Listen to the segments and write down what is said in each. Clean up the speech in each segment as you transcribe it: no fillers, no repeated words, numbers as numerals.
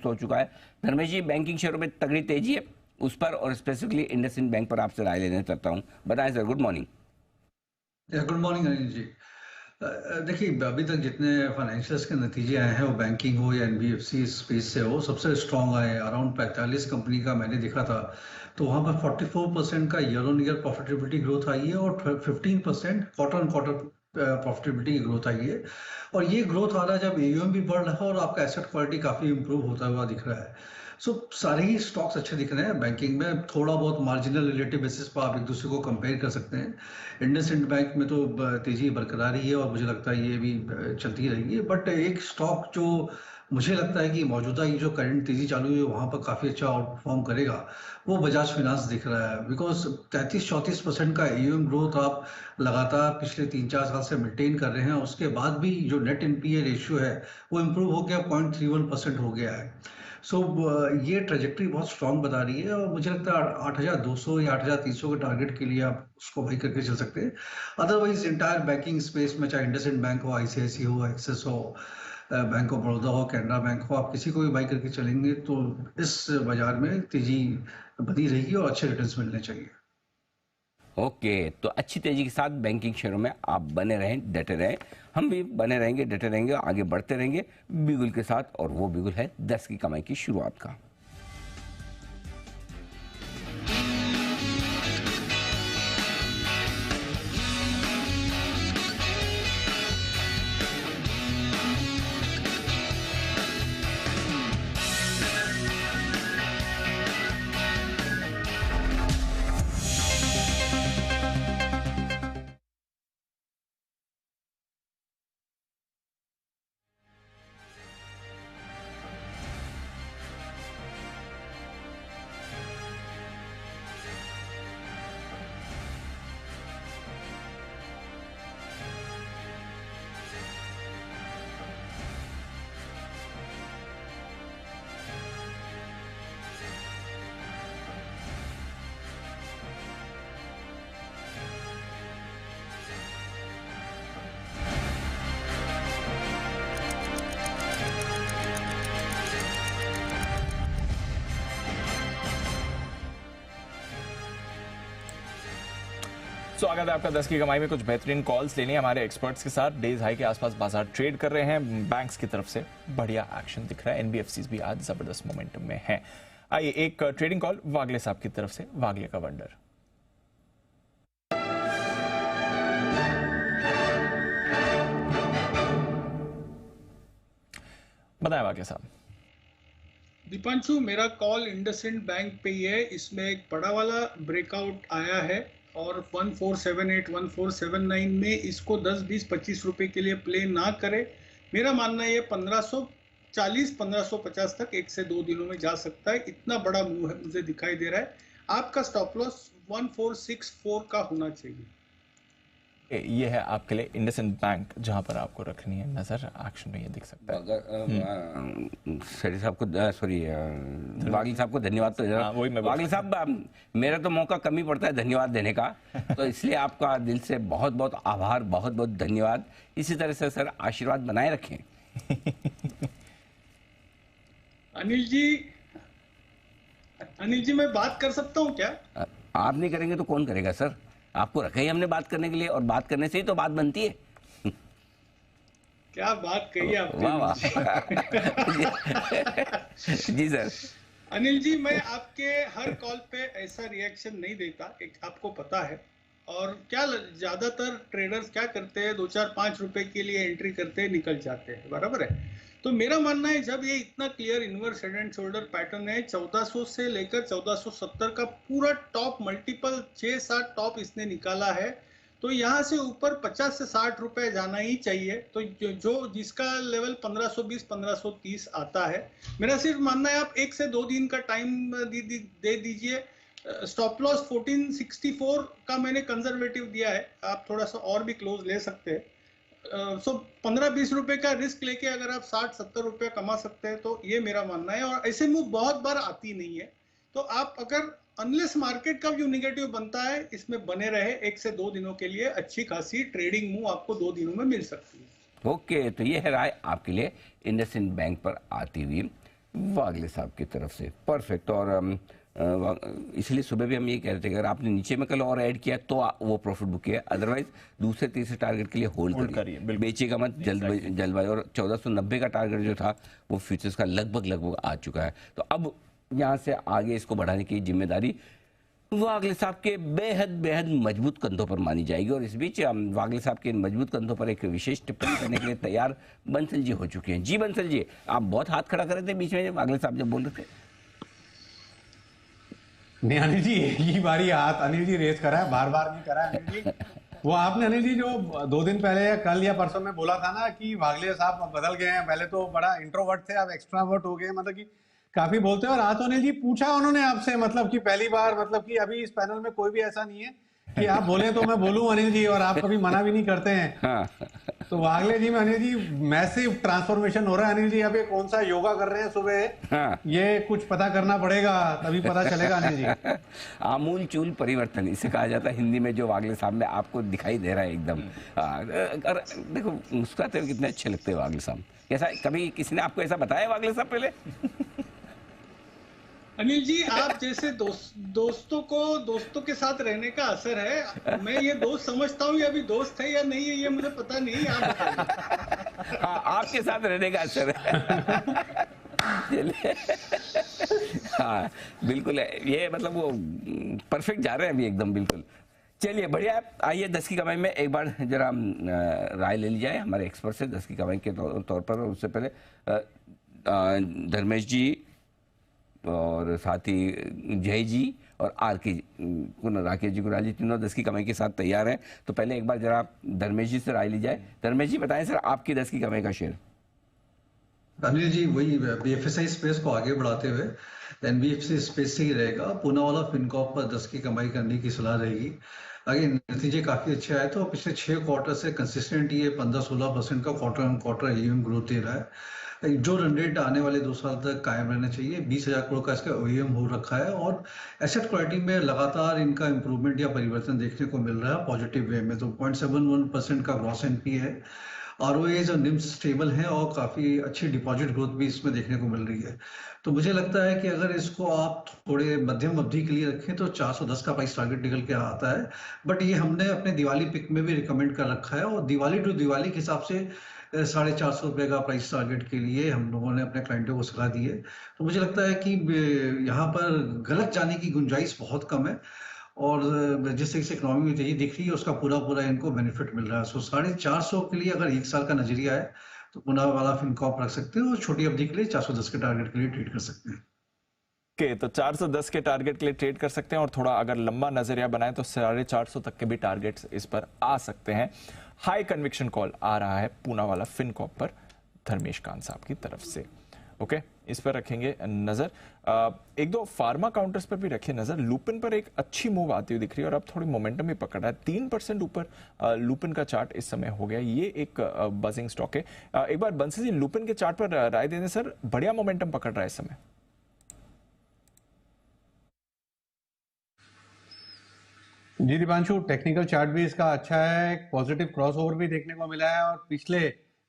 हो चुका है। धर्मेश जी, बैंकिंग शेयरों में तगड़ी तेजी है, उस पर और स्पेसिफिकली इंडसइंड बैंक पर आपसे राय लेना चाहता हूँ। बताएं sir. Good morning. Good morning Anil ji. देखिए, अभी तक जितने फाइनेंशियल्स के नतीजे आए हैं, वो बैंकिंग हो या एनबीएफसी स्पेस से हो, सबसे स्ट्रांग आए। अराउंड 45 कंपनी का मैंने देखा था, तो वहाँ पर 44% का year on year profitability growth आई है और 15% क्वार्टर ऑन क्वार्टर प्रॉफिटेबिलिटी की ग्रोथ आई है। और ये ग्रोथ आ रहा है जब एयूएम भी बढ़ रहा है और आपका एसेट क्वालिटी काफ़ी इंप्रूव होता हुआ दिख रहा है। सो सारे ही स्टॉक्स अच्छे दिख रहे हैं। बैंकिंग में थोड़ा बहुत मार्जिनल रिलेटिव बेसिस पर आप एक दूसरे को कंपेयर कर सकते हैं। इंडसइंड बैंक में तो तेजी बरकरार ही है और मुझे लगता है ये भी चलती रहेगी। बट एक स्टॉक जो मुझे लगता है कि मौजूदा ये जो करंट तेजी चालू है वहाँ पर काफ़ी अच्छा आउट परफॉर्म करेगा, वो बजाज फाइनेंस दिख रहा है। बिकॉज 33-34% का एयूएम ग्रोथ आप लगातार पिछले 3-4 साल से मेंटेन कर रहे हैं, उसके बाद भी जो नेट एनपीए रेशियो है वो इम्प्रूव हो गया, 0.31% हो गया है। सो ये ट्रेजेक्ट्री बहुत स्ट्रांग बता रही है और मुझे लगता है 8,200 या 8,300 के टारगेट के लिए आप उसको वही करके चल सकते हैं। अदरवाइज इंटायर बैंकिंग स्पेस में, चाहे इंडसइंड बैंक हो, आईसीआईसी हो, एक्सिस हो, बैंक ऑफ बड़ौदा हो, कैनरा बैंक हो, आप किसी को भी बाई करके चलेंगे तो इस बाजार में तेजी बनी रहेगी और अच्छे रिटर्न्स मिलने चाहिए। ओके, तो अच्छी तेजी के साथ बैंकिंग शेयरों में आप बने रहें, डटे रहें। हम भी बने रहेंगे, डटे रहेंगे, आगे बढ़ते रहेंगे बिगुल के साथ, और वो बिगुल है 10 की कमाई की शुरुआत का। स्वागत है आपका 10 की कमाई में। कुछ बेहतरीन कॉल्स लेने हमारे एक्सपर्ट्स के साथ। डेज हाई के आसपास बाजार ट्रेड कर रहे हैं। बैंक्स की तरफ से बढ़िया एक्शन दिख रहा है। एनबीएफसीज भी आज जबरदस्त मोमेंटम में है। आइए एक ट्रेडिंग कॉल वागले साहब की तरफ से, वागले का वंडर। बताएं वागले साहब। दीपांशु, मेरा कॉल इंडसइंड बैंक पे ही है। इसमें एक बड़ा वाला ब्रेकआउट आया है और 1478 1479 में इसको 10 20 25 रुपए के लिए प्ले ना करे। मेरा मानना है ये 1540 1550 तक 1 से 2 दिनों में जा सकता है। इतना बड़ा मूव है मुझे दिखाई दे रहा है। आपका स्टॉप लॉस 1464 का होना चाहिए। ये है आपके लिए इंडसइंड बैंक, जहां पर आपको रखनी है नजर। एक्शन में ये दिख सकता है। सरी साहब को, सॉरी, वागिल साहब को धन्यवाद। तो वागिल साहब, मेरा तो मौका कम ही पड़ता है धन्यवाद देने का, तो इसलिए आपका दिल से बहुत बहुत आभार, बहुत बहुत धन्यवाद। इसी तरह से सर आशीर्वाद बनाए रखें। अनिल जी मैं बात कर सकता हूँ क्या? आप नहीं करेंगे तो कौन करेगा सर? आपको रखा ही हमने बात करने के लिए, और बात करने से ही तो बात बनती है। क्या बात कही आपने। वाह वाह। जी सर। अनिल जी, मैं आपके हर कॉल पे ऐसा रिएक्शन नहीं देता, एक आपको पता है। और क्या ज्यादातर ट्रेडर्स क्या करते हैं, 2-4-5 रुपए के लिए एंट्री करते हैं, निकल जाते हैं, बराबर है। तो मेरा मानना है जब ये इतना clear inverse head and shoulder pattern है, 1400 से लेकर 1470 का पूरा टॉप, मल्टीपल 6-7 टॉप इसने निकाला है, तो यहाँ से ऊपर 50 से 60 रुपए जाना ही चाहिए। तो जो जिसका लेवल 1520 1530 आता है, मेरा सिर्फ मानना है आप 1 से 2 दिन का टाइम दे दीजिए। स्टॉप लॉस 1464 का मैंने कंजर्वेटिव दिया है, आप थोड़ा सा और भी क्लोज ले सकते हैं। सो 15-20 रुपए का रिस्क लेके अगर आप 60-70 रुपए कमा सकते हैं, तो ये मेरा मानना है। और ऐसे मूव बहुत बार आती नहीं है, तो आप अगर अनलेस मार्केट का जो निगेटिव बनता है, इसमें बने रहे 1 से 2 दिनों के लिए, अच्छी खासी ट्रेडिंग मूव आपको 2 दिनों में मिल सकती है। ओके, तो ये है राय आपके लिए इंडसइंड बैंक पर आती हुई। वागले साहब की तरफ से परफेक्ट। और इसलिए सुबह भी हम ये कह रहे थे कि अगर आपने नीचे में कल और ऐड किया तो वो प्रॉफिट बुक किया, अदरवाइज दूसरे तीसरे टारगेट के लिए होल्ड करिए, बेचेगा मत जल्दबाजी। और 1490 का टारगेट जो था वो फ्यूचर्स का लगभग आ चुका है। तो अब यहाँ से आगे इसको बढ़ाने की जिम्मेदारी वागले साहब के बेहद मजबूत कंधों पर मानी जाएगी। और इस बीच वागले साहब के मजबूत कंधों पर एक विशेष टिप्पणी करने के लिए तैयार बंसल जी हो चुके हैं। जी बंसल जी, आप बहुत हाथ खड़ा कर रहे थे बीच में वागले साहब जब बोल रहे थे। नहीं अनिल जी, एक ही बारी हाथ अनिल जी रेस करा है, बार बार नहीं करा है अनिल जी। वो आपने अनिल जी जो 2 दिन पहले या कल या परसों में बोला था ना कि वागले साहब बदल गए हैं, पहले तो बड़ा इंट्रोवर्ट थे अब एक्सट्रावर्ट हो गए, मतलब कि काफी बोलते हैं। और आज तो अनिल जी पूछा उन्होंने आपसे, मतलब कि पहली बार, मतलब कि अभी इस पैनल में कोई भी ऐसा नहीं है कि आप बोले तो मैं बोलूं अनिल जी, और आप कभी मना भी नहीं करते हैं। हाँ। तो वागले जी में अनिल जी मैसिव ट्रांसफॉर्मेशन हो रहा है अनिल जी। अब ये कौन सा योगा कर रहे हैं सुबह, हाँ। ये कुछ पता करना पड़ेगा, तभी पता चलेगा अनिल जी। आमूल चूल परिवर्तन इसे कहा जाता है हिंदी में, जो वागले साहब में आपको दिखाई दे रहा है एकदम। और देखो मुस्कुराते हुए कितने अच्छे लगते हैं वागले साहब। ऐसा कभी किसी ने आपको ऐसा बताया वागले साहब पहले? अनिल जी, आप जैसे दोस्तों के साथ रहने का असर है। मैं ये दोस्त समझता हूँ, ये अभी दोस्त है या नहीं है ये मुझे पता नहीं, आप बताइए। हाँ, आपके साथ रहने का असर है। हाँ बिल्कुल है ये, मतलब वो परफेक्ट जा रहे हैं अभी एकदम बिल्कुल। चलिए बढ़िया, आइए 10 की कमाई में एक बार जरा राय ले ली जाए हमारे एक्सपर्ट से 10 की कमाई के तौर पर। उससे पहले धर्मेश जी और साथ ही जय जी और राकेश जी कुणाल जी तीनों 10 की कमाई के साथ तैयार हैं। तो पहले एक बार जरा धर्मेश जी से राय ली जाए। धर्मेश जी बताएं सर, आपकी 10 की कमाई का शेयर। अनिल जी वही बीएफएसआई स्पेस को आगे बढ़ाते हुए एनबीएफसी स्पेस से ही रहेगा। पूनावाला फिनकॉर्प पर 10 की कमाई करने की सलाह रहेगी। आगे नतीजे काफी अच्छे आए तो पिछले 6 क्वार्टर से कंसिस्टेंट ये 15-16% का quarter on quarter AUM growth दे रहा है। जो रन रेट आने वाले 2 साल तक कायम रहना चाहिए। 20,000 करोड़ का इसका ओईएम हो रखा है और एसेट क्वालिटी में लगातार इनका इंप्रूवमेंट या परिवर्तन देखने को मिल रहा है पॉजिटिव वे में। तो 0.71% का ग्रॉस एनपी है। आरओएज और निम्स स्टेबल हैं और काफी अच्छी डिपॉजिट ग्रोथ भी इसमें देखने को मिल रही है। तो मुझे लगता है कि अगर इसको आप थोड़े मध्यम अवधि के लिए रखें तो 410 का प्राइस टारगेट निकल के आता है। बट ये हमने अपने दिवाली पिक में भी रिकमेंड कर रखा है और दिवाली टू दिवाली के हिसाब से 450 रुपए का प्राइस टारगेट के लिए हम लोगों ने अपने क्लाइंटों को सलाह दी है। तो मुझे लगता है कि यहाँ पर गलत जाने की गुंजाइश बहुत कम है और जिस तरीके से इकोनॉमी में तेजी दिख रही है उसका पूरा इनको बेनिफिट मिल रहा है। सो 450 के लिए अगर 1 साल का नजरिया है तो पूनावाला फिनकॉर्प रख सकते हैं और छोटी अवधि के लिए 410 के टारगेट के लिए ट्रेड कर सकते हैं। तो 410 के टारगेट के लिए ट्रेड कर सकते हैं और थोड़ा अगर लंबा नजरिया बनाए तो 450 तक के भी टारगेट्स इस पर आ सकते हैं। हाई कन्विक्शन कॉल आ रहा है पूनावाला फिनकॉर्प पर धर्मेश कांत साहब की तरफ से। ओके, इस पर रखेंगे नजर। एक दो फार्मा काउंटर्स पर भी रखिए नजर। लुपिन पर एक अच्छी मूव आती हुई दिख रही है और अब थोड़ी मोमेंटम भी पकड़ रहा है। 3% ऊपर लुपिन का चार्ट इस समय हो गया। ये एक बजिंग स्टॉक है। एक बार बंसी जी लुपिन के चार्ट पर राय दे दें सर, बढ़िया मोमेंटम पकड़ रहा है इस समय। जी दीपांशु, टेक्निकल चार्ट भी इसका अच्छा है, एक पॉजिटिव क्रॉसओवर भी देखने को मिला है और पिछले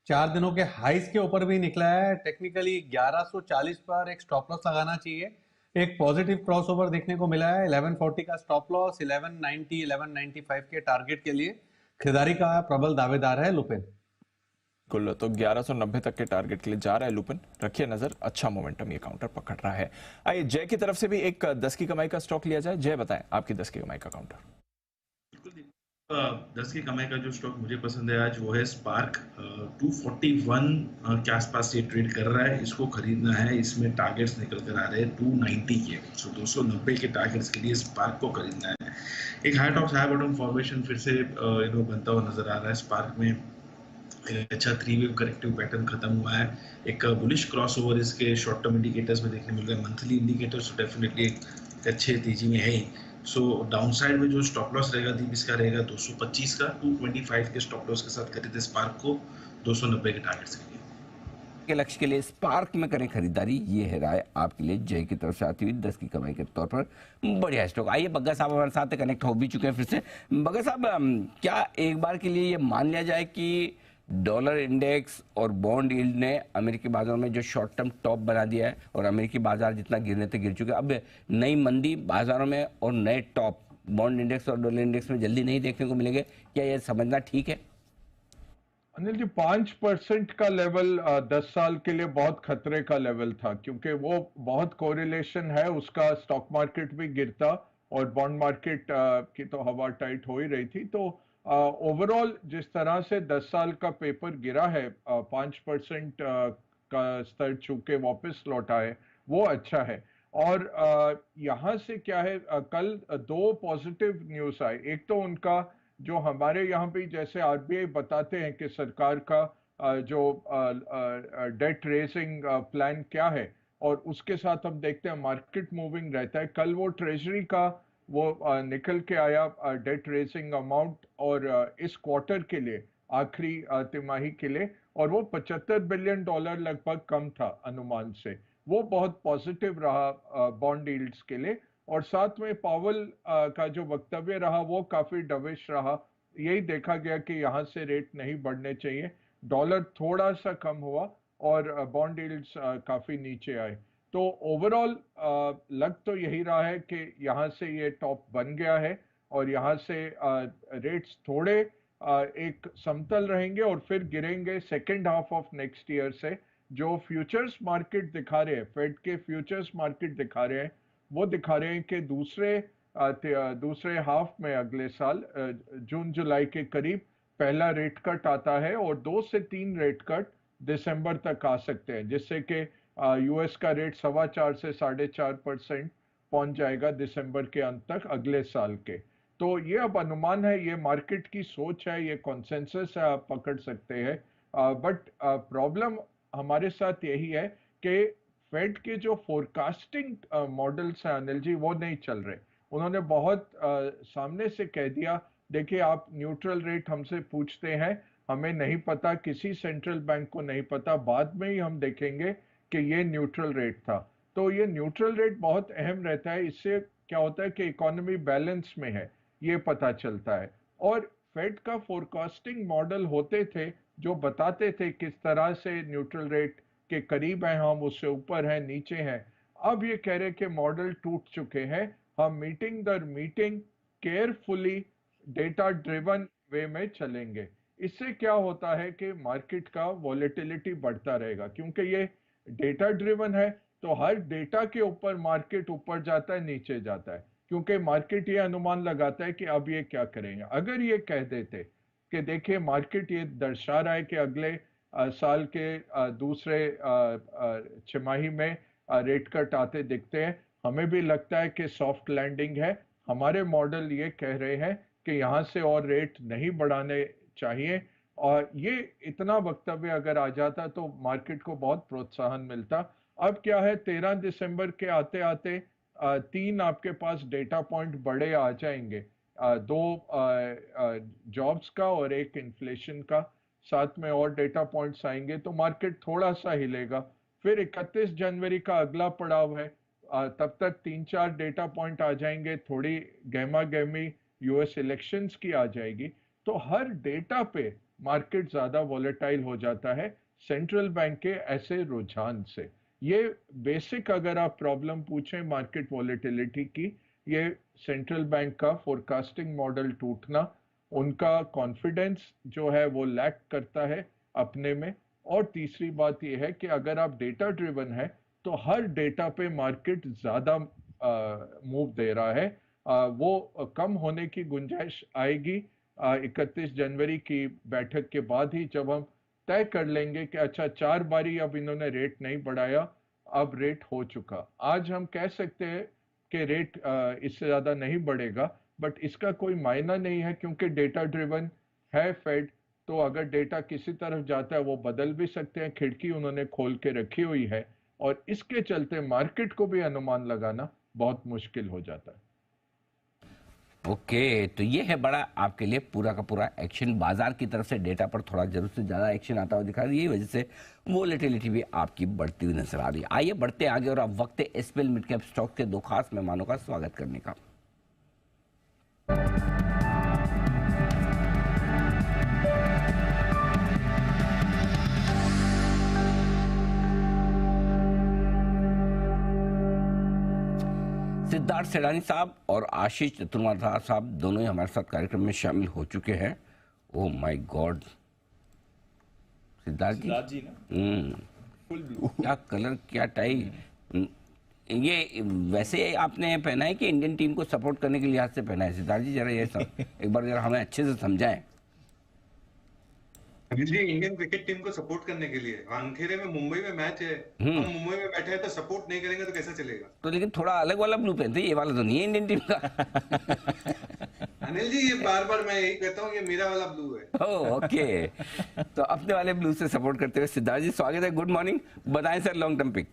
4 दिनों के हाइस के ऊपर भी निकला है। टेक्निकली 1140 पर एक स्टॉप लॉस लगाना चाहिए। एक पॉजिटिव क्रॉसओवर देखने को मिला है। 1140 का स्टॉप लॉस, 1190 1195 के टारगेट के लिए खरीदारी का प्रबल दावेदार है लुपिन। कुल तो 1190 तक के टारगेट के लिए जा रहा है लुपिन, रखिए नजर। अच्छा मोमेंटम ये काउंटर पकड़ रहा है। आइए जय की तरफ से भी एक 10 की कमाई का स्टॉक लिया जाए। जय बताएं आपकी 10 की कमाई का काउंटर। 10 की कमाई का जो स्टॉक मुझे पसंद है आज वो है स्पार्क। 241 के आसपास ये ट्रेड कर रहा है, इसको खरीदना है। इसमें टारगेट्स निकल कर आ रहे हैं 290 के, सो 290 के टारगेट्स के लिए स्पार्क को खरीदना है। एक high top high bottom formation फिर से बनता हुआ नजर आ रहा है। स्पार्क में अच्छा 3 वेव करेक्टिव पैटर्न खत्म हुआ है। एक बुलिश क्रॉसओवर इसके शॉर्ट टर्म इंडिकेटर्स में देखने मिल रहा है। मंथली इंडिकेटर्स डेफिनेटली एक अच्छे तेजी में है। सो डाउनसाइड में जो स्टॉप लॉस रहेगा दीप इसका रहेगा 225 का। 225 के स्टॉप लॉस के साथ खरीदे स्पार्क को 290 के टारगेट्स के लिए। के लक्ष्य के लिए स्पार्क में करें खरीदारी, ये है राय आपके लिए जय की तरफ से आती हुई 10 की कमाई के तौर पर। बढ़िया स्टॉक। आइए बग्गा साहब हमारे साथ कनेक्ट हो भी चुके हैं फिर से। बग्गा साहब, क्या एक बार के लिए ये मान लिया जाए कि डॉलर इंडेक्स और बॉन्ड यील्ड ने अमेरिकी बाजारों में जो शॉर्ट टर्म टॉप बना दिया है और अमेरिकी बाजार जितना गिरने थे गिर चुके हैं। अब नई मंदी बाजारों में और नए टॉप बॉन्ड इंडेक्स और डॉलर इंडेक्स में जल्दी नहीं देखने को मिलेंगे, क्या यह समझना ठीक है? अनिल जी, 5% का लेवल 10 साल के लिए बहुत खतरे का लेवल था, क्योंकि वो बहुत कोरिलेशन है उसका, स्टॉक मार्केट भी गिरता और बॉन्ड मार्केट की तो हवा टाइट हो ही रही थी। तो ओवरऑल जिस तरह से 10 साल का पेपर गिरा है, 5% का स्तर छू के वापस लौटा है, वो अच्छा है। और यहाँ से क्या है, कल 2 पॉजिटिव न्यूज़ आए। एक तो उनका जो हमारे यहाँ पे जैसे आरबीआई बताते हैं कि सरकार का जो डेट रेजिंग प्लान क्या है, और उसके साथ हम देखते हैं मार्केट मूविंग रहता है। कल वो ट्रेजरी का वो निकल के आया डेट रेजिंग अमाउंट, और इस क्वार्टर के लिए, आखिरी तिमाही के लिए, और वो $75 बिलियन लगभग कम था अनुमान से। वो बहुत पॉजिटिव रहा बॉन्ड यील्ड्स के लिए। और साथ में पावल का जो वक्तव्य रहा वो काफी डविश रहा। यही देखा गया कि यहाँ से रेट नहीं बढ़ने चाहिए। डॉलर थोड़ा सा कम हुआ और बॉन्ड यील्ड्स काफी नीचे आए। तो ओवरऑल लग तो यही रहा है कि यहाँ से ये टॉप बन गया है और यहाँ से रेट्स थोड़े एक समतल रहेंगे और फिर गिरेंगे second half of next year से। जो फ्यूचर्स मार्केट दिखा रहे हैं, फेड के फ्यूचर्स मार्केट दिखा रहे हैं, वो दिखा रहे हैं कि दूसरे हाफ में अगले साल जून जुलाई के करीब पहला रेट कट आता है और 2 से 3 रेट कट दिसंबर तक आ सकते हैं, जिससे कि यूएस का रेट 4.25 से 4.5% पहुंच जाएगा दिसंबर के अंत तक अगले साल के। तो ये अब अनुमान है, ये मार्केट की सोच है, ये कॉन्सेंसस है, आप पकड़ सकते हैं। बट प्रॉब्लम हमारे साथ यही है कि फेड के जो फोरकास्टिंग मॉडल्स हैं अनिल जी, वो नहीं चल रहे। उन्होंने बहुत सामने से कह दिया, देखिए आप न्यूट्रल रेट हमसे पूछते हैं, हमें नहीं पता, किसी सेंट्रल बैंक को नहीं पता, बाद में ही हम देखेंगे कि ये न्यूट्रल रेट था। तो ये न्यूट्रल रेट बहुत अहम रहता है। इससे क्या होता है कि इकोनॉमी बैलेंस में है, ये पता चलता है। और फेड का फोरकास्टिंग मॉडल होते थे जो बताते थे किस तरह से न्यूट्रल रेट के करीब हैं हम, उससे ऊपर हैं, नीचे हैं। अब ये कह रहे कि मॉडल टूट चुके हैं, हम मीटिंग दर मीटिंग केयरफुली डेटा ड्रिवन वे में चलेंगे। इससे क्या होता है कि मार्केट का वॉलेटिलिटी बढ़ता रहेगा, क्योंकि ये डेटा ड्रिवन है। तो हर डेटा के ऊपर मार्केट ऊपर जाता है, नीचे जाता है, क्योंकि मार्केट ये अनुमान लगाता है कि अब ये क्या करेंगे। अगर ये कह देते कि देखिए मार्केट ये दर्शा रहा है कि अगले साल के दूसरे छमाही में रेट कट आते दिखते हैं, हमें भी लगता है कि सॉफ्ट लैंडिंग है, हमारे मॉडल ये कह रहे हैं कि यहाँ से और रेट नहीं बढ़ाने चाहिए, और ये इतना वक्तव्य अगर आ जाता तो मार्केट को बहुत प्रोत्साहन मिलता। अब क्या है, 13 दिसंबर के आते आते 3 आपके पास डेटा पॉइंट बड़े आ जाएंगे, 2 जॉब्स का और 1 इन्फ्लेशन का, साथ में और डेटा पॉइंट्स आएंगे तो मार्केट थोड़ा सा हिलेगा। फिर 31 जनवरी का अगला पड़ाव है, तब तक 3-4 डेटा पॉइंट आ जाएंगे, थोड़ी गहमा गहमी यूएस इलेक्शंस की आ जाएगी। तो हर डेटा पे मार्केट ज्यादा वॉलेटाइल हो जाता है सेंट्रल बैंक के ऐसे रुझान से। ये बेसिक अगर आप प्रॉब्लम पूछें मार्केट वॉलेटिलिटी की, ये सेंट्रल बैंक का फोरकास्टिंग मॉडल टूटना, उनका कॉन्फिडेंस जो है वो लैक करता है अपने में। और तीसरी बात ये है कि अगर आप डेटा ड्रिवन है तो हर डेटा पे मार्केट ज्यादा मूव दे रहा है, वो कम होने की गुंजाइश आएगी 31 जनवरी की बैठक के बाद ही, जब हम तय कर लेंगे कि अच्छा 4 बारी अब इन्होंने रेट नहीं बढ़ाया, अब रेट हो चुका। आज हम कह सकते हैं कि रेट इससे ज़्यादा नहीं बढ़ेगा, बट इसका कोई मायना नहीं है क्योंकि डेटा ड्रिवन है फेड। तो अगर डेटा किसी तरफ जाता है वो बदल भी सकते हैं, खिड़की उन्होंने खोल के रखी हुई है, और इसके चलते मार्केट को भी अनुमान लगाना बहुत मुश्किल हो जाता है। ओके, तो ये है बड़ा आपके लिए पूरा का पूरा एक्शन। बाजार की तरफ से डेटा पर थोड़ा जरूरत से ज़्यादा एक्शन आता हुआ दिखा रही है, यही वजह से वोलेटिलिटी भी आपकी बढ़ती हुई नजर आ रही है। आइए बढ़ते आगे, और अब वक्त है एसपीएल मिड कैप स्टॉक के 2 खास मेहमानों का स्वागत करने का। सिद्धार्थ सेडानी साहब और आशीष चतुर्वेदी साहब दोनों ही हमारे साथ कार्यक्रम में शामिल हो चुके हैं। ओह माय गॉड, सिद्धार्थ जी ना फुल ब्लू, क्या कलर, क्या टाई। ये वैसे आपने पहना है कि इंडियन टीम को सपोर्ट करने के लिहाज से पहना है? सिद्धार्थ जी जरा ये एक बार जरा हमें अच्छे से समझाएं। जी, इंडियन क्रिकेट टीम को सपोर्ट करने के लिए वानखेड़े में मुंबई में मैच है, हम मुंबई में बैठे हैं तो सपोर्ट नहीं करेंगे तो कैसा चलेगा? तो लेकिन थोड़ा अलग वाला ब्लू पहनते, ये वाला तो नहीं है इंडियन टीम का। अनिल जी, ये बार बार मैं यही कहता हूँ, ये मेरा वाला ब्लू है। ओके, तो अपने वाले ब्लू से सपोर्ट करते हुए सिद्धार्थ जी स्वागत है, गुड मॉर्निंग, बताएं सर लॉन्ग टर्म पिक।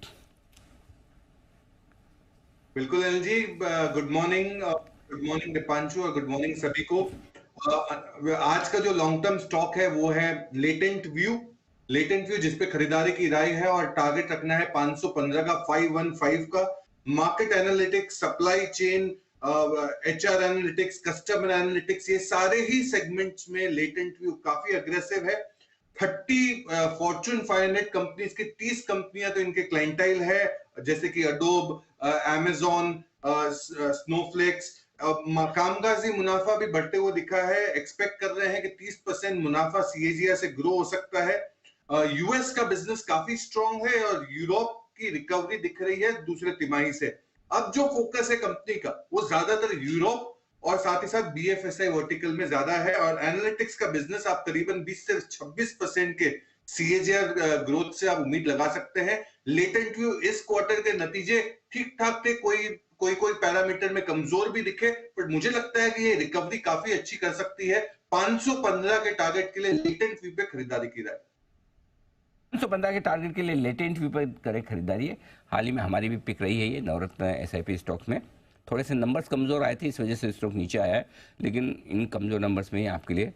बिल्कुल अनिल जी, गुड मॉर्निंग दीपांशु और गुड मॉर्निंग सभी को। आज का जो लॉन्ग टर्म स्टॉक है वो है लेटेंट व्यू जिसपे खरीदारी की राय है और टारगेट रखना है 515 का, 515 का। Market analytics, supply chain, HR analytics, customer analytics, ये सारे ही सेगमेंट्स में लेटेंट व्यू काफी अग्रेसिव है। 30 फॉर्च्यून 500 कंपनीज की 30 कंपनियां तो इनके क्लाइंटाइल है, जैसे कि अडोब, अमेज़न, स्नोफ्लेक्स। कामकाजी मुनाफा भी बढ़ते हुए दिखा है, एक्सपेक्ट कर रहे हैं कि 30% मुनाफा CAGR से ग्रो हो सकता है। यूएस का बिजनेस काफी स्ट्रांग है और यूरोप की रिकवरी दिख रही है दूसरे तिमाही से। अब जो फोकस है कंपनी का वो ज्यादातर यूरोप और साथ ही साथ BFSI वर्टिकल में ज्यादा है और एनालिटिक्स का बिजनेस आप करीबन 20 से 26% के CAGR ग्रोथ से आप उम्मीद लगा सकते हैं। लेटेंट व्यू इस क्वार्टर के नतीजे ठीक ठाक थे, कोई पैरामीटर में कमजोर भी दिखे, पर मुझे लगता है कि ये रिकवरी काफी अच्छी कर सकती है। 515 के टारगेट के लिए लेटेंट व्यू पे खरीदारी की राय। 515 के टारगेट के लिए लेटेंट व्यू पर करें खरीदारी है। हाल ही में हमारी भी पिक रही है ये नवरत्न SIP स्टॉक्स में। थोड़े से नंबर्स कमजोर आए थे, इस वजह से स्टॉक नीचे आया है, लेकिन इन कमजोर नंबर्स में ही आपके लिए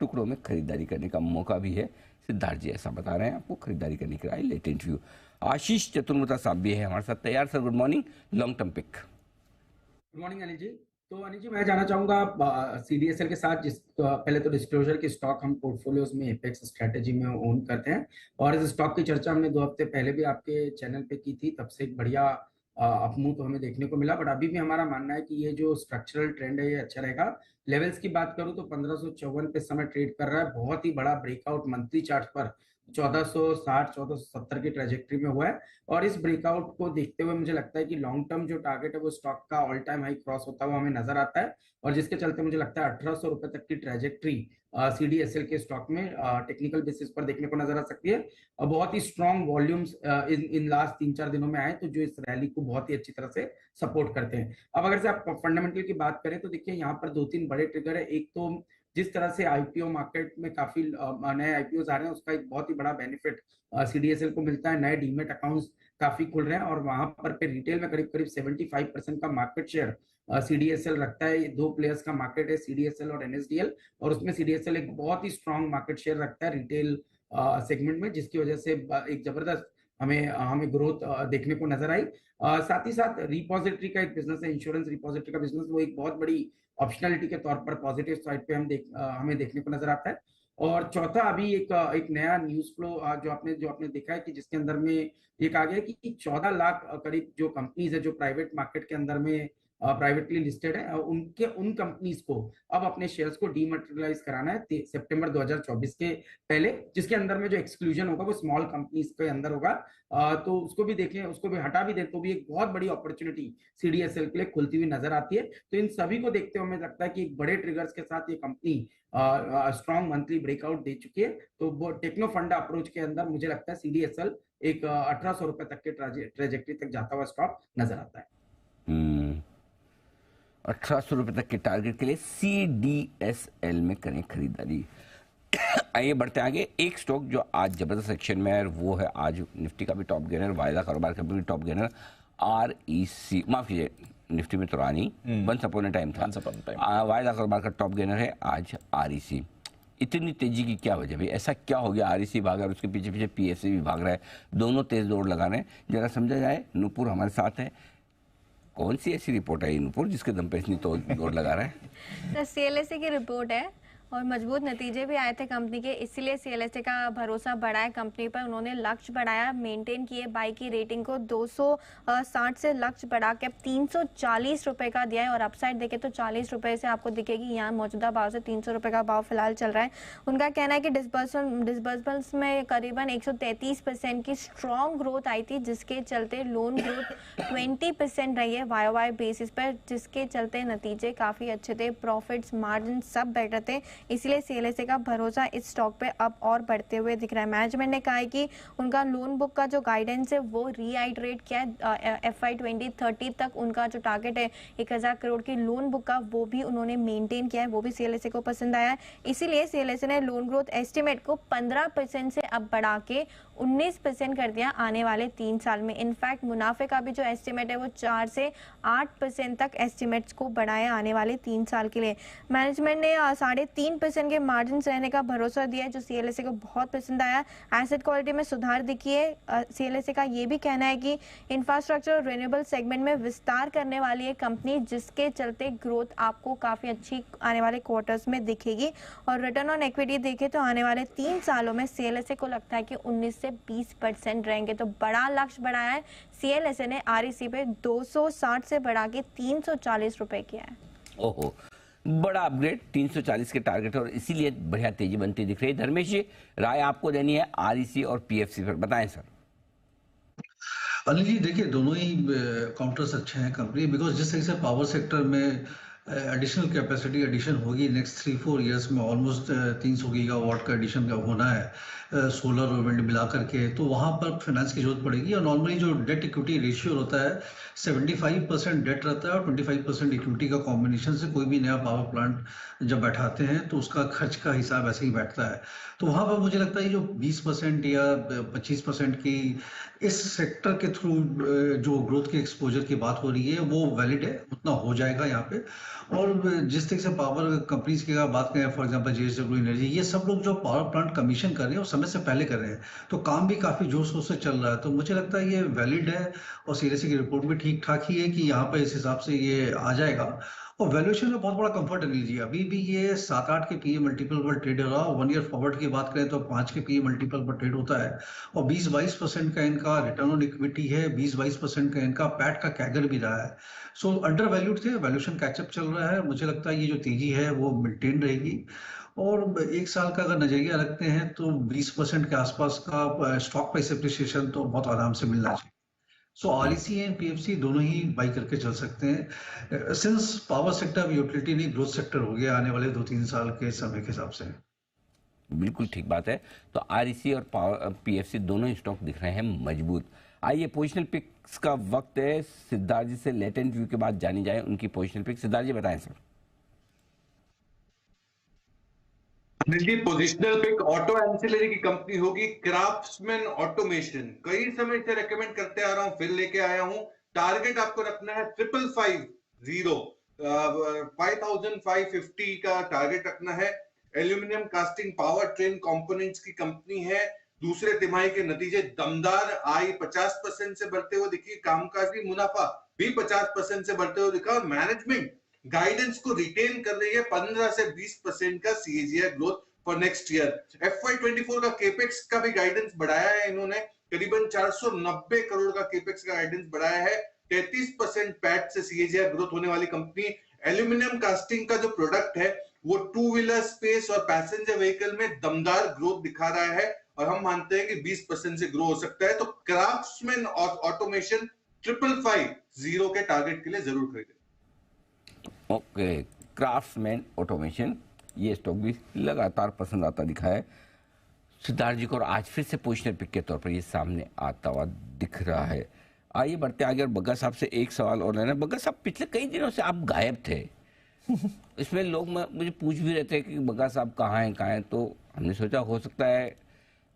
टुकड़ों में खरीदारी करने का मौका भी है। सिद्धार्थ जी ऐसा बता रहे हैं आपको खरीदारी करने की राय लेटेंट व्यू। आशीष चतुर्वेदी साहब भी है हमारे साथ तैयार। Sir good morning, long term pick. Good morning Anil ji. तो अनिल जी मैं जानना चाहूंगा CDSL के साथ, जिस पहले तो डिस्क्लोजर के स्टॉक हम पोर्टफोलियोज में एपेक्स स्ट्रेटेजी में ओन करते हैं और इस स्टॉक की चर्चा हमने 2 हफ्ते पहले भी आपके चैनल पे की थी, तब से एक बढ़िया अपमूव तो हमें देखने को मिला, बट अभी भी हमारा मानना है कि ये जो स्ट्रक्चरल ट्रेंड है ये अच्छा रहेगा। लेवल्स की बात करूं तो 1554 पे समय ट्रेड कर रहा है, बहुत ही बड़ा ब्रेकआउट मंथली चार्ट पर 1460 1470 की ट्रेजेक्ट्री में हुआ है और इस ब्रेकआउट को देखते हुए मुझे लगता है कि लॉन्ग टर्म जो टारगेट है वो स्टॉक का ऑल टाइम हाई क्रॉस होता हुआ हमें नजर आता है और जिसके चलते मुझे लगता है 1800 रुपए तक की ट्रेजेक्ट्री CDSL के स्टॉक में टेक्निकल बेसिस पर देखने को नजर आ सकती है। बहुत ही स्ट्रॉन्ग वॉल्यूम्स इन लास्ट 3-4 दिनों में आए तो जो इस रैली को बहुत ही अच्छी तरह से सपोर्ट करते हैं। अब अगर से आप फंडामेंटल की बात करें तो देखिए यहाँ पर 2-3 बड़े ट्रिगर है। एक तो जिस तरह से IPO मार्केट में काफी नए IPOs आ रहे हैं उसका एक बहुत ही बड़ा बेनिफिट CDSL को मिलता है। नए डीमेट अकाउंट्स काफी खुल रहे हैं और वहां पर पे रिटेल में करीब 75% का मार्केट शेयर CDSL रखता है। ये 2 प्लेयर्स का मार्केट है, CDSL और NSDL, और उसमें CDSL एक बहुत ही स्ट्रॉन्ग मार्केट शेयर रखता है रिटेल सेगमेंट में, जिसकी वजह से एक जबरदस्त हमें ग्रोथ देखने को नजर आई। साथ ही साथ रिपोजिटरी का एक बिजनेस है, इंश्योरेंस रिपोजिटरी का बिजनेस, वो एक बहुत बड़ी ऑप्शनलिटी के तौर पर पॉजिटिव साइड पे हमें देखने को नजर आता है। और चौथा अभी एक नया न्यूज फ्लो जो आपने देखा है कि जिसके अंदर में ये कहा गया कि 14 लाख करीब जो कंपनीज है जो प्राइवेट मार्केट के अंदर में प्राइवेटली लिस्टेड है, उन कंपनीज को अब अपने शेयर्स को डीमटेरियलाइज कराना है सितंबर 2024 के पहले, जिसके अंदर में जो एक्सक्लूजन होगा वो स्मॉल कंपनीज के अंदर होगा। तो उसको भी देखें, उसको भी हटा भी दे तो भी एक बहुत बड़ी अपॉर्चुनिटी CDSL के लिए खुलती हुई नजर आती है। तो इन सभी को देखते हुए हमें लगता है कि एक बड़े ट्रिगर्स के साथ ये कंपनी स्ट्रॉन्ग मंथली ब्रेकआउट दे चुकी है। तो वो टेक्नो फंडा अप्रोच के अंदर मुझे लगता है CDSL एक 1800 रुपए तक के ट्रेजेक्ट्री तक जाता हुआ स्टॉक नजर आता है। 1800 रुपए तक के टारगेट के लिए CDSL में करें खरीदारी। आइए बढ़ते आगे। एक स्टॉक जो आज जबरदस्त सेक्शन में है वो है आज निफ्टी का भी टॉप गेनर, वायदा कारोबार का भी टॉप गेनर REC, माफ कीजिए निफ्टी में तो रानी वंस अपॉन अ टाइम था, वायदा कारोबार का टॉप गेनर है आज REC। इतनी तेजी की क्या वजह भाई, ऐसा क्या हो गया? REC भाग रहा है, उसके पीछे पीछे PSE भी भाग रहा है, दोनों तेज दौड़ लगा रहे हैं, जरा समझा जाए। नूपुर हमारे साथ है, कौन सी ऐसी रिपोर्ट है नूपुर जिसके दम पे इतनी दौड़ लगा रहा है? तो CLSA की रिपोर्ट है और मजबूत नतीजे भी आए थे कंपनी के, इसीलिए सीएलएसए का भरोसा बढ़ा है कंपनी पर। उन्होंने लक्ष्य बढ़ाया, मेंटेन किए बाई की रेटिंग को 260 से लक्ष्य बढ़ा के अब 340 रुपए का दिया है। और अपसाइड देखें तो 40 रुपए से आपको दिखेगी, यहाँ मौजूदा भाव से 300 रुपए का भाव फिलहाल चल रहा है। उनका कहना है कि डिसबर्समेंट्स में करीबन 133% की स्ट्रॉन्ग ग्रोथ आई थी, जिसके चलते लोन ग्रोथ 20% रही है YOY बेसिस पर, जिसके चलते नतीजे काफ़ी अच्छे थे, प्रॉफिट्स मार्जिन सब बेटर थे। इसलिए सीएलएसए का भरोसा इस स्टॉक पे अब और बढ़ते हुए दिख रहा है। मैनेजमेंट ने कहा है कि उनका लोन बुक का जो गाइडेंस है वो रीआइटरेट किया है। FY 2030 तक उनका जो टारगेट है 1000 करोड़ की लोन बुक का, वो भी उन्होंने मेंटेन किया है, वो भी सीएलएसए को पसंद आया है। इसीलिए सीएलएसए ने लोन ग्रोथ एस्टिमेट को 15% से अब बढ़ा के 19% कर दिया आने वाले 3 साल में। इनफैक्ट मुनाफे का भी जो एस्टिमेट है वो 4 से 8% तक एस्टिमेट्स को बढ़ाया आने वाले 3 साल के लिए। मैनेजमेंट ने 3.5% के मार्जिन रहने का भरोसा दिया है, जो सीएलएसए को बहुत पसंद आया। एसेट क्वालिटी में सुधार दिखी है। सीएलएसए का ये भी कहना है कि इंफ्रास्ट्रक्चर और रिन्यूएबल सेगमेंट में विस्तार करने वाली है कंपनी, जिसके चलते ग्रोथ आपको काफ़ी अच्छी आने वाले क्वार्टर्स में दिखेगी। और रिटर्न ऑन इक्विटी देखें तो आने वाले 3 सालों में सीएलएसए को लगता है कि 19 से 20% रहेंगे। तो बड़ा लक्ष्य बढ़ाया है सीएलएसए ने, REC पे 260 से बढ़ा के 340 रुपए किया है। ओहो, बड़ा अपग्रेड, 340 के टारगेट, और इसीलिए बढ़िया तेजी बनती दिख रही है। धर्मेश जी, राय आपको देनी है REC और PFC पर, बताएं सर। अनिल जी देखिए, दोनों ही काउंटर्स अच्छे हैं कंपनी, बिकॉज जिस तरह से पावर सेक्टर में एडिशनल कैपेसिटी एडिशन होगी नेक्स्ट 3-4 इयर्स में, ऑलमोस्ट 300 गीगावाट का एडिशन का होना है सोलर और विंड मिला करके, तो वहाँ पर फाइनेंस की जरूरत पड़ेगी। और नॉर्मली जो डेट इक्विटी रेशियो होता है 75% डेट रहता है और 25% इक्विटी का कॉम्बिनेशन से कोई भी नया पावर प्लांट जब बैठाते हैं तो उसका खर्च का हिसाब ऐसे ही बैठता है। तो वहाँ पर मुझे लगता है जो 20% या 25% की इस सेक्टर के थ्रू जो ग्रोथ के एक्सपोजर की बात हो रही है वो वैलिड है, उतना हो जाएगा यहाँ पे। और जिस तरह से पावर कंपनीज की बात करें, फॉर एग्जांपल JSW एनर्जी, ये सब लोग जो पावर प्लांट कमीशन कर रहे हैं वो समय से पहले कर रहे हैं, तो काम भी काफी जोर शोर से चल रहा है। तो मुझे लगता है ये वैलिड है और सीएलएसए की रिपोर्ट भी ठीक ठाक ही है कि यहाँ पर इस हिसाब से ये आ जाएगा। और वैल्यूएशन में बहुत बड़ा कंफर्ट है लीजिए, अभी भी ये 7-8 के पीए मल्टीपल पर ट्रेड हो रहा है। 1 ईयर फॉरवर्ड की बात करें तो 5 के पीए मल्टीपल पर ट्रेड होता है और 20-22% का इनका रिटर्न ऑन इक्विटी है, 20-22% का इनका पैट का कैगर भी रहा है। सो अंडर वैल्यूड थे, वैल्यूएशन कैचअप चल रहा है। मुझे लगता है ये जो तेजी है वो मेंटेन रहेगी और 1 साल का अगर नजरिया रखते हैं तो 20% के आसपास का स्टॉक प्राइस एप्रिसिएशन तो बहुत आराम से मिलना चाहिए। सो REC एंड PFC दोनों ही बाई करके चल सकते हैं, सिंस पावर सेक्टर यूटिलिटी नहीं ग्रोथ सेक्टर हो गया आने वाले 2-3 साल के समय के हिसाब से। बिल्कुल ठीक बात है। तो REC और PFC दोनों ही स्टॉक दिख रहे हैं मजबूत। आइए पोजिशनल पिक्स का वक्त है। सिद्धार्थ जी से लेटेंट व्यू के बाद जानी जाए उनकी पोजिशनल पिक। सिद्धार्थ जी बताएं sir. Positional pick auto ancillary की कंपनी होगी क्राफ्ट्समैन ऑटोमेशन। कई समय से रेकमेंड करते आ रहा हूं, फिर लेके आया हूं। टारगेट आपको रखना है 5550, 5550 का टारगेट रखना है। Aluminium casting power train components की कंपनी है। दूसरे तिमाही के नतीजे दमदार आई 50% से बढ़ते हुए दिखी, कामकाजी मुनाफा भी 50% से बढ़ते हुए दिखा। मैनेजमेंट गाइडेंस को रिटेन कर रही है 15 से 20% का CAGR growth for next year. FY 24 का केपेक्स का भी गाइडेंस बढ़ाया है इन्होंने, करीबन 490 करोड़ का केपेक्स का गाइडेंस बढ़ाया है। 33% पैट से CAGR ग्रोथ होने वाली कंपनी। एल्यूमिनियम कास्टिंग का जो प्रोडक्ट है वो 2 व्हीलर स्पेस और पैसेंजर व्हीकल में दमदार ग्रोथ दिखा रहा है और हम मानते हैं कि 20% से ग्रो हो सकता है। तो क्राफ्ट्समैन ऑटोमेशन 5550 के टारगेट के लिए जरूर खरीदें। ओके, क्राफ्ट्समैन ऑटोमेशन, ये स्टॉक भी लगातार पसंद आता दिखा है सिद्धार्थ जी को और आज फिर से पोजिशनल पिक के तौर पर ये सामने आता हुआ दिख रहा है। आइए बढ़ते आगे और बग्गा साहब से एक सवाल और लेना। बग्गा साहब, पिछले कई दिनों से आप गायब थे। इसमें लोग मुझे पूछ भी रहे थे कि बग्गा साहब कहाँ हैं, तो हमने सोचा हो सकता है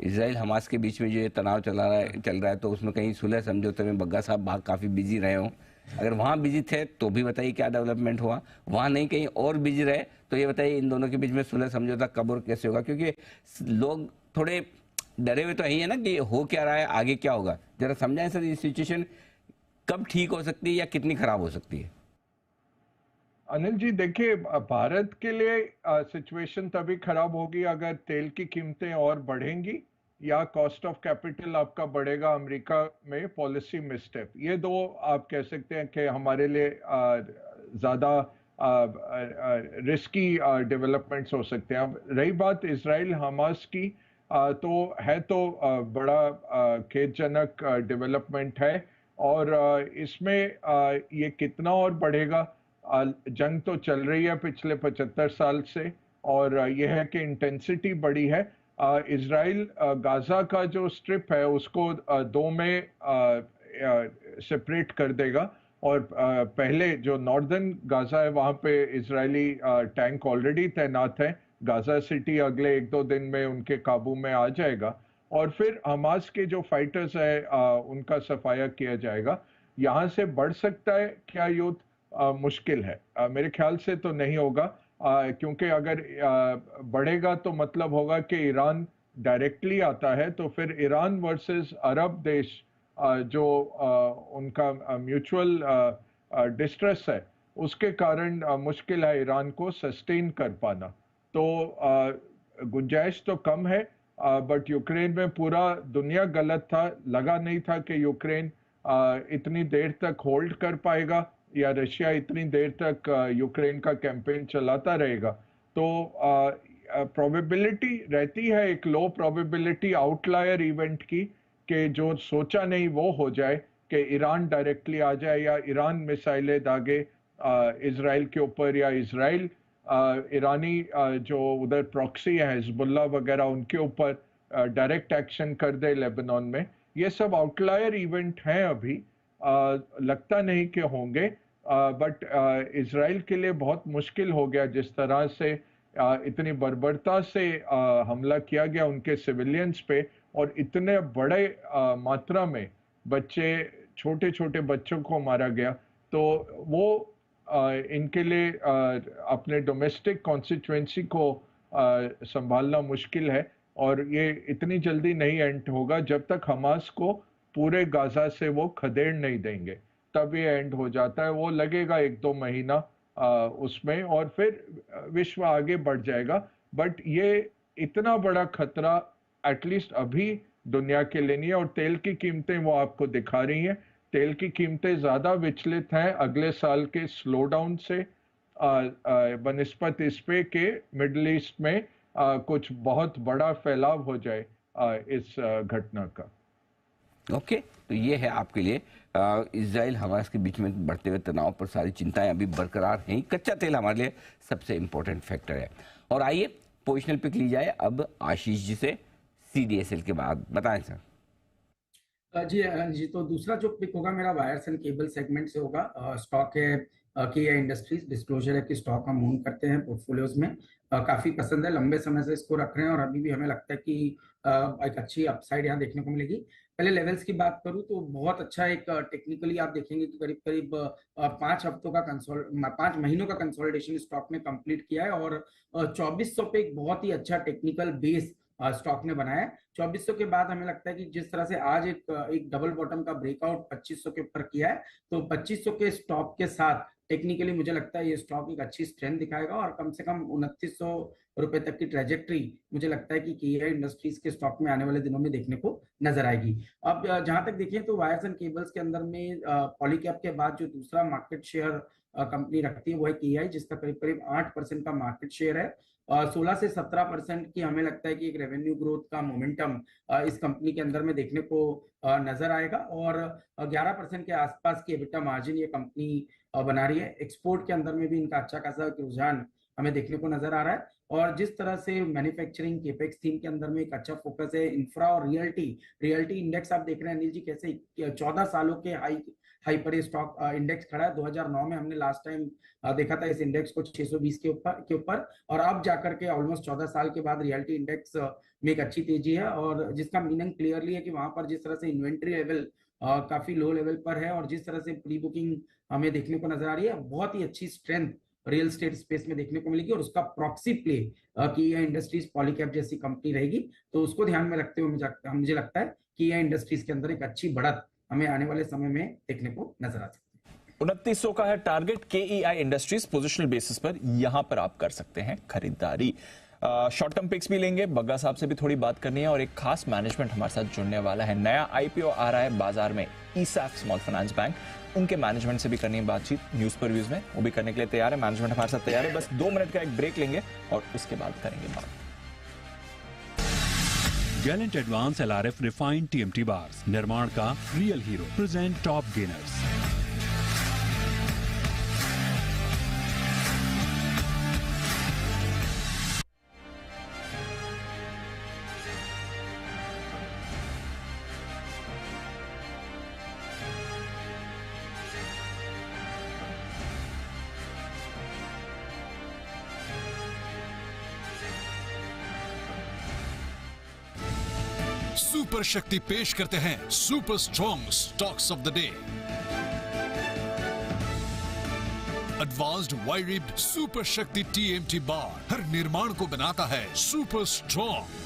इजराइल हमास के बीच में जो ये तनाव चल रहा है तो उसमें कहीं सुलह समझौते में बग्गा साहब बाहर काफ़ी बिजी रहे हों। अगर वहाँ बिजी थे तो भी बताइए क्या डेवलपमेंट हुआ, वहाँ नहीं कहीं और बिजी रहे तो ये बताइए इन दोनों के बीच में सुलह समझौता कब और कैसे होगा, क्योंकि लोग थोड़े डरे हुए तो यही है ना कि हो क्या रहा है, आगे क्या होगा। जरा समझाएं सर, ये सिचुएशन कब ठीक हो सकती है या कितनी खराब हो सकती है। अनिल जी देखिए, भारत के लिए सिचुएशन तभी खराब होगी अगर तेल की कीमतें और बढ़ेंगी या कॉस्ट ऑफ कैपिटल आपका बढ़ेगा अमेरिका में पॉलिसी मिसस्टेप। ये दो आप कह सकते हैं कि हमारे लिए ज़्यादा रिस्की डेवलपमेंट्स हो सकते हैं। अब रही बात इसराइल हमास की, तो है तो बड़ा खेदजनक डेवलपमेंट है, और इसमें ये कितना और बढ़ेगा। जंग तो चल रही है पिछले 75 साल से, और यह है कि इंटेंसिटी बढ़ी है। इजराइल गाजा का जो स्ट्रिप है उसको दो में सेपरेट कर देगा, और पहले जो नॉर्दर्न गाजा है वहाँ पे इजरायली टैंक ऑलरेडी तैनात है। गाजा सिटी अगले 1-2 दिन में उनके काबू में आ जाएगा, और फिर हमास के जो फाइटर्स है उनका सफाया किया जाएगा। यहाँ से बढ़ सकता है क्या युद्ध? मुश्किल है, मेरे ख्याल से तो नहीं होगा, क्योंकि अगर बढ़ेगा तो मतलब होगा कि ईरान डायरेक्टली आता है, तो फिर ईरान वर्सेस अरब देश जो उनका म्यूचुअल डिस्ट्रेस है उसके कारण मुश्किल है ईरान को सस्टेन कर पाना। तो गुंजाइश तो कम है, बट यूक्रेन में पूरा दुनिया गलत था, लगा नहीं था कि यूक्रेन इतनी देर तक होल्ड कर पाएगा या रशिया इतनी देर तक यूक्रेन का कैंपेन चलाता रहेगा। तो प्रोबेबिलिटी रहती है, एक लो प्रोबेबिलिटी आउटलायर इवेंट की, कि जो सोचा नहीं वो हो जाए, कि ईरान डायरेक्टली आ जाए या ईरान मिसाइलें दागे इजराइल के ऊपर, या इजराइल ईरानी जो उधर प्रॉक्सी है हिजबुल्लाह वगैरह उनके ऊपर डायरेक्ट एक्शन कर दे लेबनान में। ये सब आउटलायर इवेंट हैं, अभी लगता नहीं कि होंगे, बट इजराइल के लिए बहुत मुश्किल हो गया जिस तरह से इतनी बर्बरता से हमला किया गया उनके सिविलियंस पे, और इतने बड़े मात्रा में बच्चे, छोटे छोटे बच्चों को मारा गया। तो वो इनके लिए अपने डोमेस्टिक कॉन्स्टिट्यूएंसी को संभालना मुश्किल है, और ये इतनी जल्दी नहीं एंड होगा जब तक हमास को पूरे गाजा से वो खदेड़ नहीं देंगे, तब ये एंड हो जाता है। वो लगेगा 1-2 महीना उसमें, और फिर विश्व आगे बढ़ जाएगा। बट ये इतना बड़ा खतरा एटलीस्ट अभी दुनिया के लिए नहीं है। और तेल की कीमतें वो आपको दिखा रही हैं, तेल की कीमतें ज़्यादा विचलित हैं अगले साल के स्लो डाउन से बनिस्बत इस पे के मिडल ईस्ट में कुछ बहुत बड़ा फैलाव हो जाए इस घटना का। ओके, तो ये है आपके लिए इजराइल हमास के बीच में बढ़ते हुए तनाव पर सारी चिंताएं अभी बरकरार हैं। कच्चा तेल हमारे लिए सबसे इंपॉर्टेंट फैक्टर है। और आइए पोजिशनल पिक ली जाए अब आशीष जी से CDSL के बाद। बताएं सर। जी, तो दूसरा जो पिक होगा मेरा वायर्स एंड केबल सेगमेंट से होगा। स्टॉक है किया इंडस्ट्रीज, डिस्क्लोजर है कि स्टॉक हम ओन करते हैं पोर्टफोलियोज में, काफी पसंद है, लंबे समय से इसको रख रहे हैं और अभी भी हमें लगता है कि एक अच्छी अपसाइड यहाँ देखने को मिलेगी। पहले लेवल्स की बात करूं तो बहुत अच्छा एक टेक्निकली आप देखेंगे कि करीब करीब 5 महीनों का कंसोलिडेशन स्टॉक ने कंप्लीट किया है, और 2400 पे एक बहुत ही अच्छा टेक्निकल बेस स्टॉक ने बनाया है। 2400 के बाद हमें लगता है कि जिस तरह से आज एक डबल बॉटम का ब्रेकआउट 2500 के ऊपर किया है, तो 2500 के स्टॉप के साथ टेक्निकली मुझे लगता है ये स्टॉक एक अच्छी स्ट्रेंथ दिखाएगा, और कम से कम 2900 रुपए तक की ट्रेजेक्ट्री मुझे लगता है कि किया इंडस्ट्रीज के स्टॉक में आने वाले दिनों में देखने को नजर आएगी। अब जहां तक देखें तो वायर्स एंड केबल्स के अंदर में पॉलीकैप के बाद जो दूसरा मार्केट शेयर कंपनी रखती है वो है KEI, जिसका करीब करीब 8% का मार्केट शेयर है। 16 से 17% की हमें लगता है कि एक रेवेन्यू ग्रोथ का मोमेंटम इस कंपनी के अंदर में देखने को नजर आएगा, और 11% के आसपास की EBITDA मार्जिन ये कंपनी बना रही है। एक्सपोर्ट के अंदर में भी इनका अच्छा खासा रुझान हमें देखने को नजर आ रहा है, और जिस तरह से मैन्युफैक्चरिंग केपेक्स थीम के अंदर में एक अच्छा फोकस है। इंफ्रा और रियल्टी इंडेक्स आप देख रहे हैं अनिल जी कैसे 14 सालों के हाई पर ये स्टॉक इंडेक्स खड़ा है। 2009 में हमने लास्ट टाइम देखा था इस इंडेक्स को 620 के ऊपर, और अब जाकर के ऑलमोस्ट 14 साल के बाद रियल्टी इंडेक्स में एक अच्छी तेजी है, और जिसका मीनिंग क्लियरली है कि वहां पर जिस तरह से इन्वेंट्री लेवल काफी लो लेवल पर है, और जिस तरह से प्री बुकिंग हमें देखने को नजर आ रही है, बहुत ही अच्छी स्ट्रेंथ रियल स्टेट स्पेस में देखने को मिलेगी, और उसका प्रॉक्सी प्ले कि यह इंडस्ट्रीज पॉलीकैप जैसी कंपनी रहेगी, तो उसको ध्यान में रखते हुए मुझे लगता है कि यह इंडस्ट्रीज के अंदर एक अच्छी बढ़त हमें आने वाले समय में देखने को नजर आ सकती है। 2900 का है target. KEI industries positional basis पर यहां पर आप कर सकते हैं खरीदारी। शॉर्ट टर्म पिक्स भी लेंगे, बग्गा साहब से भी थोड़ी बात करनी है और एक खास मैनेजमेंट हमारे साथ जुड़ने वाला है। नया IPO आ रहा है बाजार में, ESAF स्मॉल फाइनेंस बैंक, उनके मैनेजमेंट से भी करनी है बातचीत न्यूज पर व्यूज में, वो भी करने के लिए तैयार है। मैनेजमेंट हमारे साथ तैयार है। बस 2 मिनट का एक ब्रेक लेंगे और उसके बाद करेंगे बात। Gallant advance LRF refined TMT bars, निर्माण का real hero, present top gainers. Super शक्ति पेश करते हैं super strong stocks of the day. Advanced wide ribbed super शक्ति TMT बार हर निर्माण को बनाता है सुपर स्ट्रॉन्ग।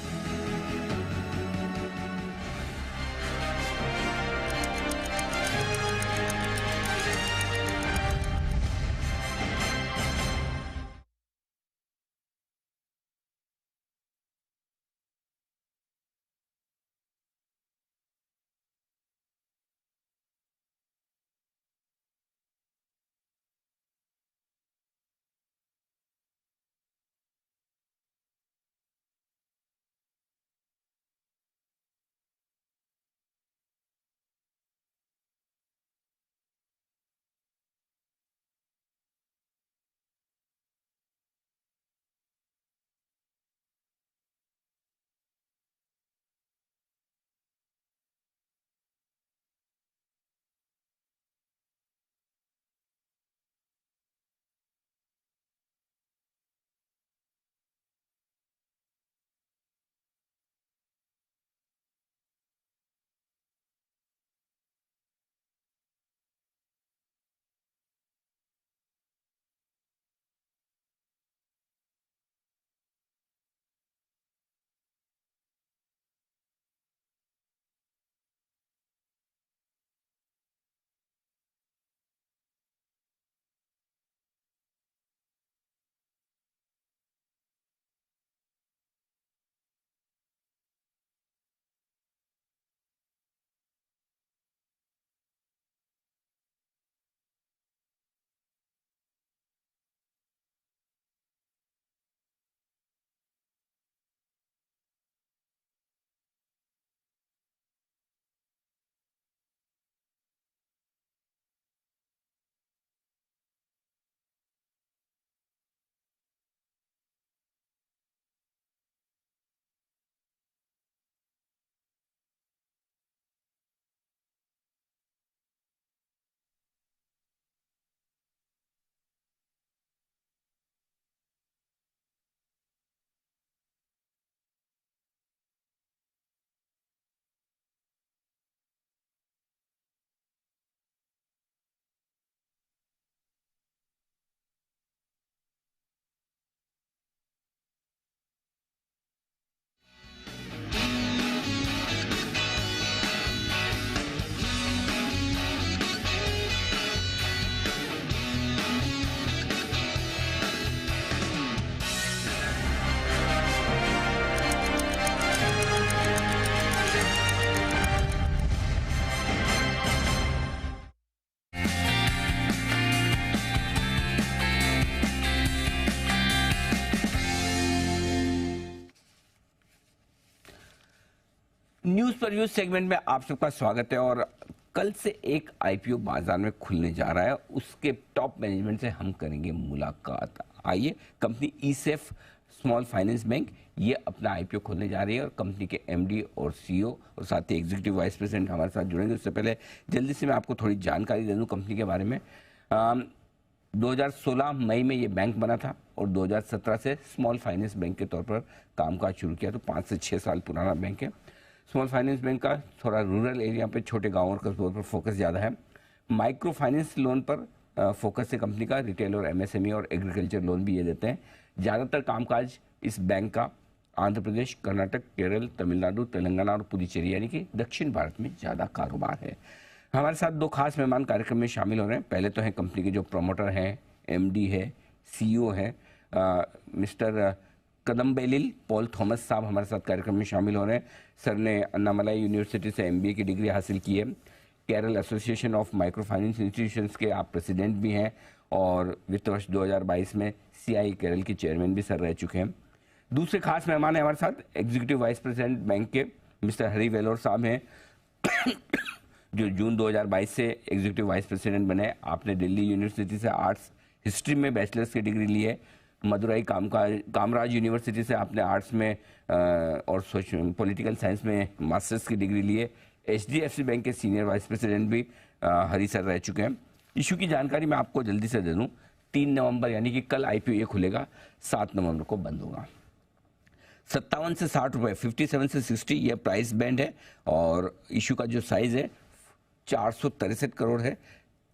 न्यूज पर व्यूज सेगमेंट में आप सबका स्वागत है। और कल से एक IPO बाजार में खुलने जा रहा है, उसके टॉप मैनेजमेंट से हम करेंगे मुलाकात। आइए, company ESAF small finance bank ये अपना IPO खोलने जा रही है और कंपनी के MD और CEO और साथ ही एग्जीक्यूटिव वाइस प्रेसिडेंट हमारे साथ जुड़ेंगे। उससे पहले जल्दी से मैं आपको थोड़ी जानकारी दे दूं कंपनी के बारे में। 2016 मई में ये बैंक बना था और 2017 से स्मॉल फाइनेंस बैंक के तौर पर कामकाज शुरू किया, तो 5 से 6 साल पुराना बैंक है। स्मॉल फाइनेंस बैंक का थोड़ा रूरल एरिया पे, छोटे गाँव और कस्बों पर फोकस ज़्यादा है। माइक्रो फाइनेंस लोन पर फोकस है कंपनी का, रिटेल और MSME और एग्रीकल्चर लोन भी ये देते हैं। ज़्यादातर कामकाज इस बैंक का आंध्र प्रदेश, कर्नाटक, केरल, तमिलनाडु, तेलंगाना और पुडुचेरी यानी कि दक्षिण भारत में ज़्यादा कारोबार है। हमारे साथ दो खास मेहमान कार्यक्रम में शामिल हो रहे हैं। पहले तो हैं कंपनी के जो प्रमोटर हैं, एमडी है, सीईओ है, मिस्टर कदम्बेलिल पॉल थॉमस साहब हमारे साथ कार्यक्रम में शामिल हो रहे हैं। सर ने अन्नामलाई यूनिवर्सिटी से एमबीए की डिग्री हासिल की है। Kerala association of micro finance institutions के आप प्रेसिडेंट भी हैं और वित्त वर्ष 2022 में सीआई केरल के चेयरमैन भी सर रह चुके हैं। दूसरे खास मेहमान हैं हमारे साथ एग्जीक्यूटिव वाइस प्रेसिडेंट बैंक के मिस्टर हरी वेलोर साहब हैं जो जून 2022 से एग्जीक्यूटिव वाइस प्रेसिडेंट बने। आपने दिल्ली यूनिवर्सिटी से आर्ट्स हिस्ट्री में बैचलर्स की डिग्री ली है। मदुरई कामराज यूनिवर्सिटी से आपने आर्ट्स में और पॉलिटिकल साइंस में मास्टर्स की डिग्री ली है। एचडीएफसी बैंक के सीनियर वाइस प्रेसिडेंट भी हरी सर रह चुके हैं। इशू की जानकारी मैं आपको जल्दी से दे दूं। 3 नवंबर यानी कि कल आईपीओ ये खुलेगा, 7 नवंबर को बंद होगा। 57 से 60 रुपए, 57 से 60 ये प्राइस बैंड है और इशू का जो साइज है 463 करोड़ है।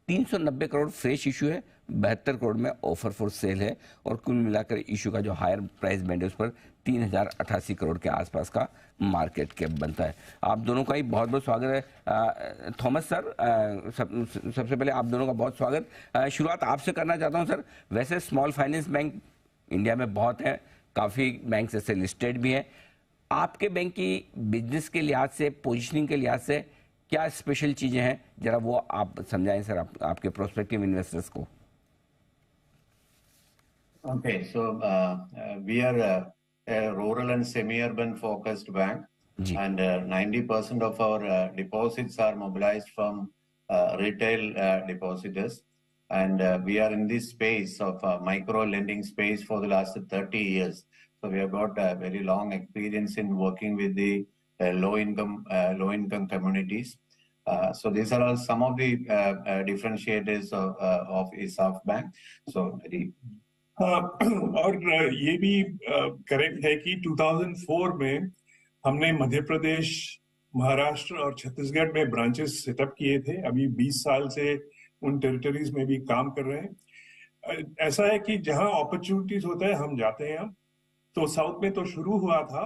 390 करोड़ फ्रेश इशू है, 72 करोड़ में ऑफर फॉर सेल है और कुल मिलाकर इशू का जो हायर प्राइस बैंड है उस पर 3088 करोड़ के आसपास का मार्केट कैप बनता है। आप दोनों का ही बहुत बहुत स्वागत है। थॉमस सर, सबसे पहले आप दोनों का बहुत स्वागत। शुरुआत आपसे करना चाहता हूं सर। वैसे स्मॉल फाइनेंस बैंक इंडिया में बहुत हैं, काफ़ी बैंक ऐसे लिस्टेड भी हैं। आपके बैंक की बिजनेस के लिहाज से, पोजिशनिंग के लिहाज से क्या स्पेशल चीज़ें हैं, जरा वो आप समझाएं सर आपके प्रोस्पेक्टिव इन्वेस्टर्स को। Okay, so we are a rural and semi-urban focused bank, and 90% of our deposits are mobilized from retail depositors, and we are in this space of micro lending space for the last 30 years. So we have got a very long experience in working with the low income communities. So these are all some of the differentiators of ISAF Bank. So और ये भी correct है कि 2004 में हमने मध्य प्रदेश, महाराष्ट्र और छत्तीसगढ़ में branches setup किए थे। अभी 20 साल से उन टेरिटरीज में भी काम कर रहे हैं। ऐसा है कि जहां अपॉर्चुनिटीज होता है हम जाते हैं। तो साउथ में तो शुरू हुआ था,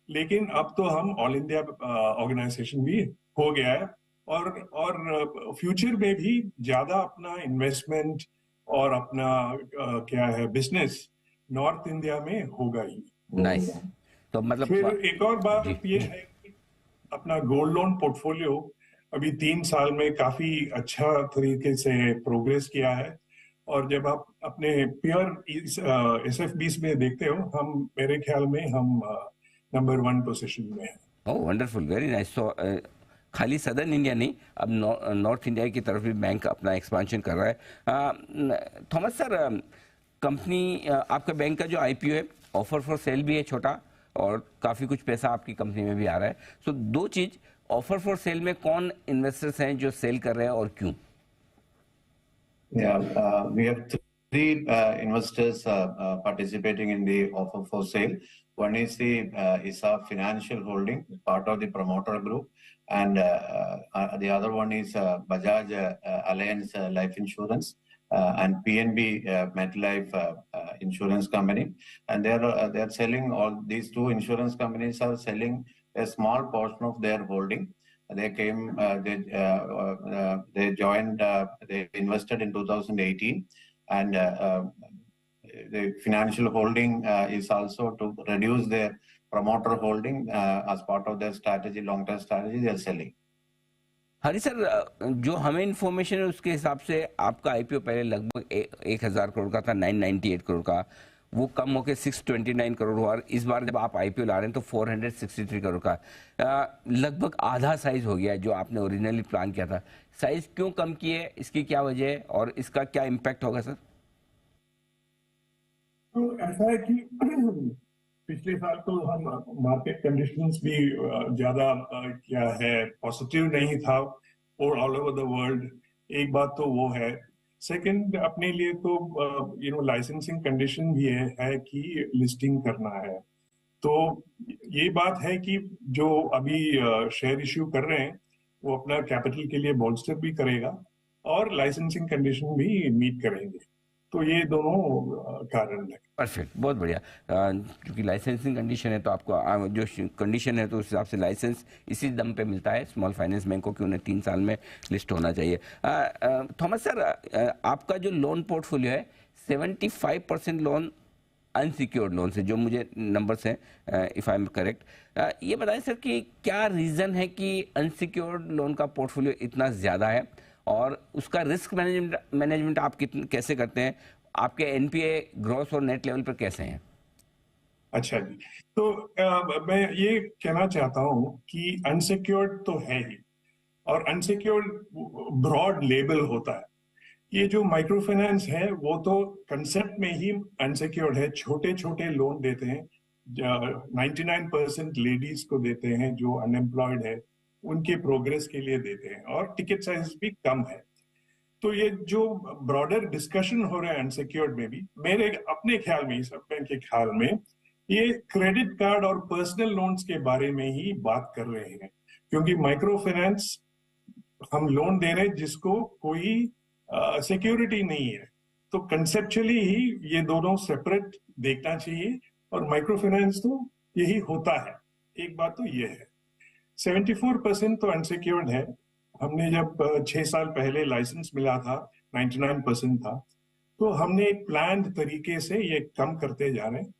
लेकिन अब तो हम ऑल इंडिया ऑर्गेनाइजेशन भी हो गया है और फ्यूचर में भी ज्यादा अपना इन्वेस्टमेंट और अपना क्या है बिजनेस नॉर्थ इंडिया में होगा ही। नाइस। तो मतलब फिर एक और बात ये है कि अपना गोल्ड लोन पोर्टफोलियो अभी 3 साल में काफी अच्छा तरीके से प्रोग्रेस किया है और जब आप अपने पियर एसएफबीस में देखते हो, हम मेरे ख्याल में हम नंबर 1 पोजीशन में हैं। ओह वंडरफुल, वेरी नाइस। तो खाली सदर्न इंडिया नहीं, अब नॉर्थ इंडिया की तरफ भी बैंक अपना एक्सपांशन कर रहा है। थॉमस सर, कंपनी आपका बैंक का जो आईपीओ है ऑफर फॉर सेल भी है छोटा और काफ़ी कुछ पैसा आपकी कंपनी में भी आ रहा है। सो दो चीज़, ऑफर फॉर सेल में कौन इन्वेस्टर्स हैं जो सेल कर रहे हैं और क्यों? We have 3 investors participating in the offer for sale. One is the ISAF Financial Holding, part of the promoter group, and the other one is Bajaj Allianz Life Insurance and PNB MetLife Insurance Company, and they are selling all these 2 insurance companies are selling a small portion of their holding. They came, they joined, they invested in 2018, and the financial holding is also to reduce their promoter holding as part of their strategy, long-term strategy they are selling. Hari sir, जो हमें information है उसके हिसाब से आपका IPO पहले लगभग 1000 करोड़ का था, 998 करोड़ का, वो कम होकर 629 करोड़ हुआ। इस बार जब आप आईपीओ ला रहे हैं तो 463 करोड़ का लगभग आधा साइज हो गया जो आपने ओरिजिनली प्लान किया था। साइज क्यों कम किए, इसकी क्या वजह है और इसका क्या इम्पैक्ट होगा सर? तो ऐसा है कि पिछले साल तो हम मार्केट कंडीशंस भी ज्यादा क्या है पॉजिटिव नहीं था और ऑल ओवर द वर्ल्ड। एक बात तो वो है। सेकंड, अपने लिए तो लाइसेंसिंग कंडीशन भी है कि लिस्टिंग करना है। तो ये बात है कि जो अभी शेयर इश्यू कर रहे हैं वो अपना कैपिटल के लिए बॉल्स्टर भी करेगा और लाइसेंसिंग कंडीशन भी मीट करेंगे। तो ये दोनों कारण है। परफेक्ट, बहुत बढ़िया। क्योंकि लाइसेंसिंग कंडीशन है तो आपको जो कंडीशन है तो उस हिसाब से लाइसेंस इसी दम पे मिलता है स्मॉल फाइनेंस बैंकों की, उन्हें 3 साल में लिस्ट होना चाहिए। थॉमस सर, आपका जो लोन पोर्टफोलियो है 75% लोन अनसिक्योर्ड लोन से, जो मुझे नंबर्स हैं इफ़ आई एम करेक्ट, ये बताएं सर कि क्या रीज़न है कि अनसिक्योर्ड लोन का पोर्टफोलियो इतना ज़्यादा है और उसका रिस्क मैनेजमेंट आप कैसे करते हैं? आपके एनपीए ग्रॉस और नेट लेवल पर कैसे हैं? अच्छा जी, तो मैं ये कहना चाहता हूँ कि अनसिक्योर्ड तो है ही, और अनसिक्योर्ड ब्रॉड लेबल होता है। ये जो माइक्रो फाइनेंस है वो तो कंसेप्ट में ही अनसिक्योर्ड है, छोटे छोटे लोन देते हैं, 99% लेडीज को देते हैं जो अनएम्प्लॉयड है, उनके प्रोग्रेस के लिए देते हैं, और टिकट साइज भी कम है। तो ये जो ब्रॉडर डिस्कशन हो रहा है अनसिक्योर्ड में भी, मेरे अपने ख्याल में, सब बैंक के ख्याल में, ये क्रेडिट कार्ड और पर्सनल लोन्स के बारे में ही बात कर रहे हैं, क्योंकि माइक्रो फाइनेंस हम लोन दे रहे हैं जिसको कोई सिक्योरिटी नहीं है। तो कंसेप्चुअली ही ये दोनों सेपरेट देखना चाहिए, और माइक्रो फाइनेंस तो यही होता है। एक बात तो ये है, 74% तो अनसिक्योर्ड है। हमने जब 6 साल पहले लाइसेंस मिला था 99% था, तो हमने एक प्लान तरीके से ये कम करते जा रहे हैं।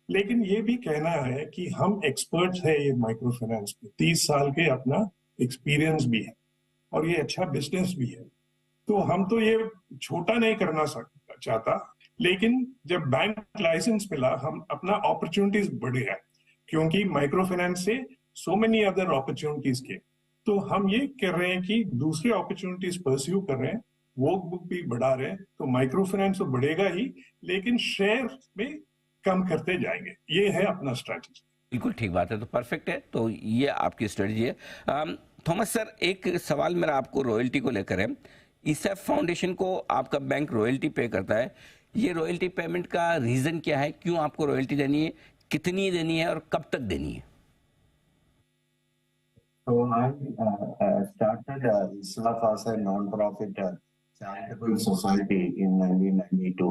लेकिन ये भी कहना है कि हम एक्सपर्ट्स हैं ये माइक्रो फाइनेंस में, 30 साल के अपना एक्सपीरियंस भी है, और ये अच्छा बिजनेस भी है। तो हम तो ये छोटा नहीं करना चाहता, लेकिन जब बैंक लाइसेंस मिला, हम अपना अपॉर्चुनिटीज बढ़े है, क्योंकि माइक्रो फाइनेंस से सो मेनी अदर अपॉर्चुनिटीज के, तो हम ये कर रहे हैं कि दूसरे अपॉर्चुनिटीज परस्यू कर रहे हैं, वो बुक भी बढ़ा रहे हैं। तो माइक्रो फाइनेंस तो बढ़ेगा ही, लेकिन शेयर में कम करते जाएंगे। ये है अपना स्ट्रेटजी। बिल्कुल ठीक बात है, तो परफेक्ट है, तो ये आपकी स्ट्रेटजी है। थॉमस सर, एक सवाल मेरा आपको रॉयल्टी को लेकर है। ईसैफ फाउंडेशन को आपका बैंक रॉयल्टी पे करता है, ये रॉयल्टी पेमेंट का रीजन क्या है? क्यों आपको रॉयल्टी देनी है, कितनी देनी है और कब तक देनी है? So I started ISAF as a non-profit charitable society in 1992,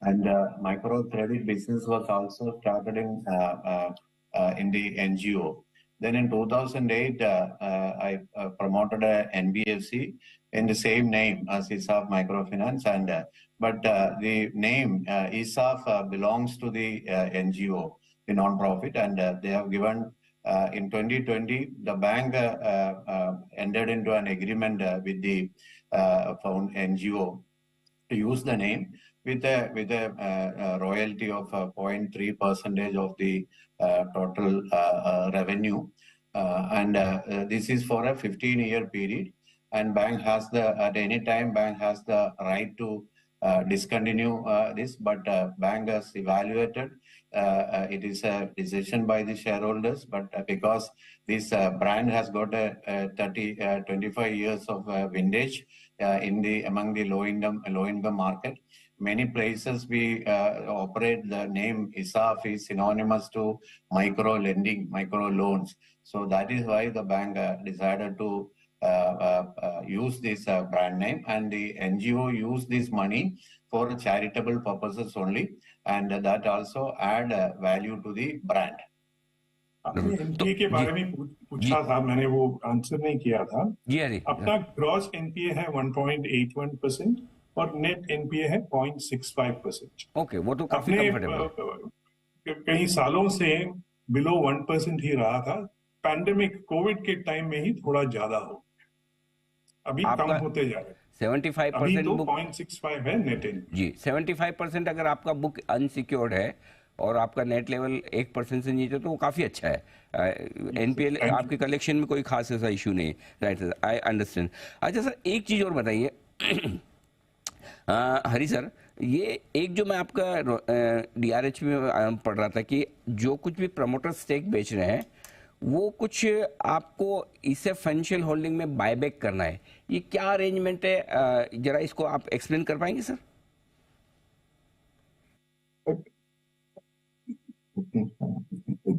and micro credit business was also started in the NGO. Then in 2008, I promoted a NBFC in the same name as ISAF Microfinance, and but the name ISAF belongs to the NGO, the non-profit, and they have given. In 2020, the bank entered into an agreement with the NGO to use the name with a royalty of 0.3% of the total revenue, and this is for a 15-year period. And bank has at any time bank has the right to discontinue this, but bank has evaluated. It is a decision by the shareholders, but because this brand has got a 25 years of vintage among the low income market, many places we operate the name ISAF is synonymous to micro lending, micro loans. So that is why the bank decided to use this brand name, and the NGO use this money for charitable purposes only, and that also add value to the brand. आपने NPA के बारे में पूछा था, मैंने वो answer नहीं किया था। अपना ग्रॉस एनपीए है 1.81% और नेट एनपीए है 0.65%। ओके, वो तो काफी कंफर्टेबल। कई सालों से बिलो 1% ही रहा था, पैंडेमिक कोविड के टाइम में ही थोड़ा ज्यादा हो, अभी कम होते जा रहे हैं। 75% बुक 0.65 है नेट एनपीए जी। 75% अगर आपका बुक अनसिक्योर्ड है और आपका नेट लेवल 1% से नीचे, तो वो काफी अच्छा है। एनपीएल आपके कलेक्शन में कोई खास ऐसा इशू नहीं है। Right sir, I understand. अच्छा सर, एक चीज और बताइए हरी सर, ये एक जो मैं आपका डीआरएच में पढ़ रहा था कि जो कुछ भी प्रमोटर स्टेक बेच रहे हैं वो कुछ आपको इसे फाइनेंशियल होल्डिंग में बायबैक करना है, ये क्या अरेंजमेंट है? जरा इसको आप एक्सप्लेन कर पाएंगे सर?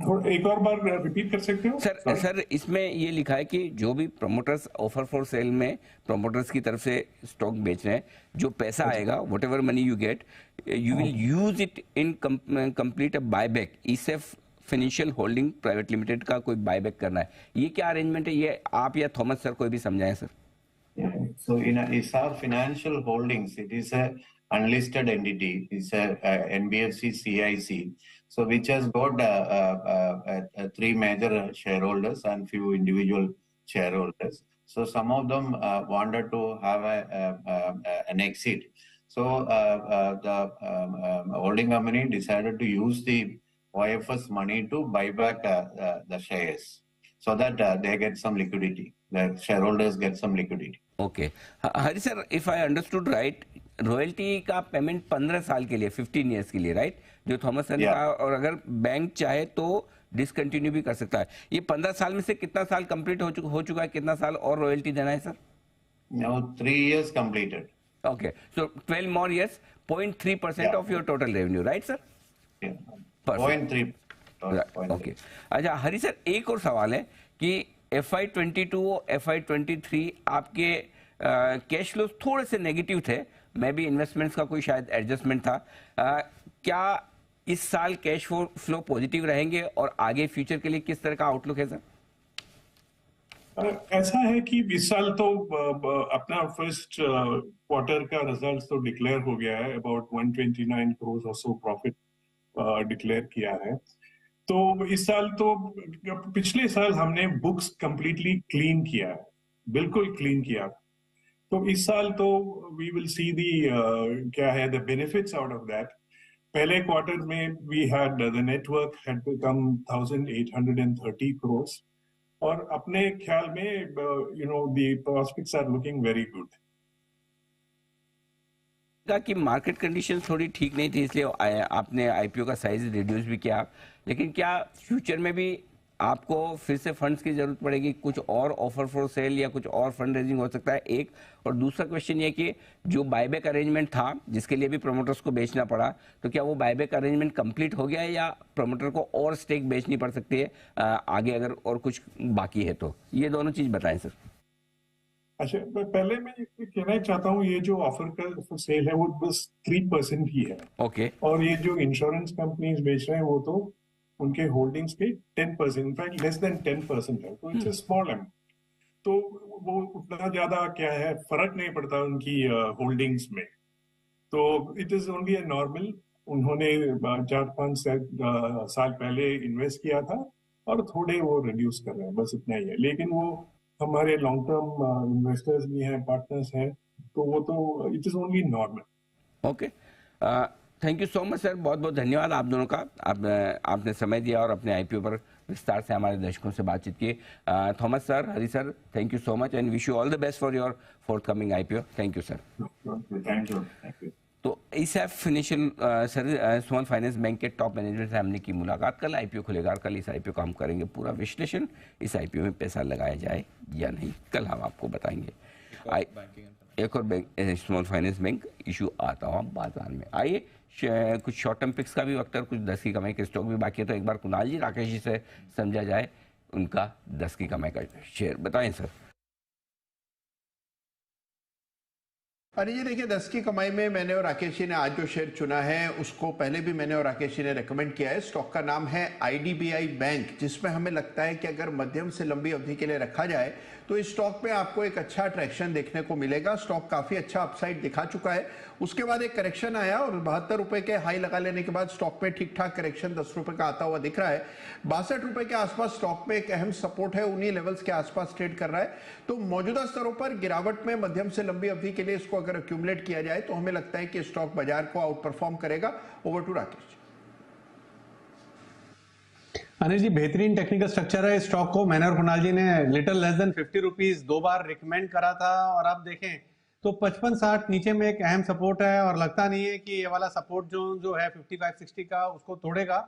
एक और बार रिपीट कर सकते हो सर इसमें ये लिखा है कि जो भी प्रमोटर्स ऑफर फॉर सेल में प्रमोटर्स की तरफ से स्टॉक बेच रहे हैं, जो पैसा आएगा what ever money you get you will use it in complete a buyback. ESAF financial holding private limited का कोई बायबैक करना है, ये क्या अरेंजमेंट है? ये आप या थॉमस सर कोई भी समझाएं sir. So in ISAR Financial Holdings, it is a unlisted entity. It's a NBFC CIC, so which has got three major shareholders and few individual shareholders. So some of them wanted to have an exit. So the holding company decided to use the OFS money to buy back the shares, so that they get some liquidity. The shareholders get some liquidity. Okay Hari sir, if I understood right, royalty का payment 15 साल के लिए, 15 years के लिए, right, जो Thomas ने कहा, और अगर बैंक चाहे तो डिसकंटिन्यू भी कर सकता है। ये 15 साल में से कितना साल कंप्लीट हो चुका है, कितना साल और रॉयल्टी देना है sir? Now 3 years completed. Okay, so 12 more years, 0.3% of your total revenue, right sir? Yeah. Perfect. 0.3. Okay, अच्छा हरी सर, एक और सवाल है कि FY22 और FY23 आपके कैश फ्लो थोड़े से नेगेटिव थे, मैं भी इन्वेस्टमेंट्स का कोई शायद एडजस्टमेंट था, क्या इस साल कैश फ्लो पॉजिटिव रहेंगे और आगे फ्यूचर के लिए किस तरह का आउटलुक है सर? ऐसा है कि इस साल तो अपना फर्स्ट क्वार्टर का रिजल्ट तो डिक्लेयर हो गया है, अबाउट 129 करोड़ और सो प्रॉफिट डिक्लेयर किया है। तो इस साल तो पिछले साल हमने बुक्स कंप्लीटली क्लीन किया है, बिल्कुल क्लीन किया। तो इस साल तो वी विल सी दी क्या है the benefits out of that. पहले क्वार्टर में we had the network had become 1830 crore, और अपने ख्याल में you know the prospects are looking very good. कि मार्केट कंडीशन थोड़ी ठीक नहीं थी, इसलिए आपने आईपीओ का साइज रिड्यूस भी किया, लेकिन क्या फ्यूचर में भी आपको फिर से फंड्स की जरूरत पड़ेगी, कुछ और ऑफर फॉर सेल या कुछ और फंड रेजिंग हो सकता है? एक और दूसरा क्वेश्चन ये कि जो बायबैक अरेंजमेंट था जिसके लिए भी प्रमोटर्स को बेचना पड़ा, तो क्या वो बायबैक अरेंजमेंट कंप्लीट हो गया है या प्रमोटर को और स्टेक बेचनी पड़ सकती है आगे अगर और कुछ बाकी है तो? ये दोनों चीज बताएं सर। अच्छा, पहले मैं कहना चाहता हूँ ये जो ऑफर का सेल है वो बस 3% ही है। ओके। और ये जो इंश्योरेंस कंपनीज बेच रहे हैं वो तो उनके होल्डिंग्स के 10%, इनफैक्ट लेस देन 10% है, तो इट्स अ स्मॉल अमाउंट। तो वो उतना ज्यादा क्या है फर्क नहीं पड़ता उनकी होल्डिंग्स में। तो it is only a normal, उन्होंने 4-5 साल पहले इन्वेस्ट किया था और थोड़े वो रिड्यूस कर रहे हैं, बस इतना ही है। लेकिन वो हमारे लॉन्ग टर्म इन्वेस्टर्स भी हैं, पार्टनर्स हैं, तो वो तो it is only normal. Okay, thank you so much sir, बहुत बहुत धन्यवाद आप दोनों का। आपने समय दिया और अपने आईपीओ पर विस्तार से हमारे दर्शकों से बातचीत की। Thomas sir, Hari sir, thank you so much and wish you all the best for your forthcoming IPO. Thank you sir. Thank you. तो ISAF financial small finance bank के टॉप मैनेजमेंट से हमने की मुलाकात। कल आईपीओ खुलेगा और कल इस आईपीओ का हम करेंगे पूरा विश्लेषण, इस आईपीओ में पैसा लगाया जाए या नहीं, कल हम आपको बताएंगे। एक और bank small finance bank issue आता हुआ बाजार में। आइए कुछ शॉर्ट टर्म पिक्स का भी वक्त है, कुछ 10 की कमाई के स्टॉक भी बाकी है, तो एक बार कुणाल जी, राकेश जी से समझा जाए उनका 10 की कमाई का शेयर बताएं सर। अरे ये देखिए, 10 की कमाई में मैंने और राकेश जी ने आज जो शेयर चुना है उसको पहले भी मैंने और राकेश जी ने रेकमेंड किया है। स्टॉक का नाम है IDBI बैंक, जिसमें हमें लगता है कि अगर मध्यम से लंबी अवधि के लिए रखा जाए तो इस स्टॉक में आपको एक अच्छा ट्रैक्शन देखने को मिलेगा। स्टॉक काफी अच्छा अपसाइड दिखा चुका है, उसके बाद एक करेक्शन आया और 72 रुपए के हाई लगा लेने के बाद स्टॉक में ठीक ठाक करेक्शन 10 रुपए का आता हुआ दिख रहा है। 62 रुपए के आसपास स्टॉक में एक अहम सपोर्ट है, उन्हीं लेवल्स के आसपास ट्रेड कर रहा है। तो मौजूदा स्तरों पर गिरावट में मध्यम से लंबी अवधि के लिए इसको अगर एक्यूमुलेट किया जाए तो हमें लगता है कि स्टॉक बाजार को आउट परफॉर्म करेगा। Over to Rakesh. अनिल जी, बेहतरीन टेक्निकल स्ट्रक्चर है। स्टॉक को मैंने और कुणाल जी ने लिटिल लेस देन 50 रुपीज 2 बार रिकमेंड करा था और आप देखें तो 55-60 नीचे में एक अहम सपोर्ट है और लगता नहीं है कि ये वाला सपोर्ट जो है 55-60 का उसको तोड़ेगा।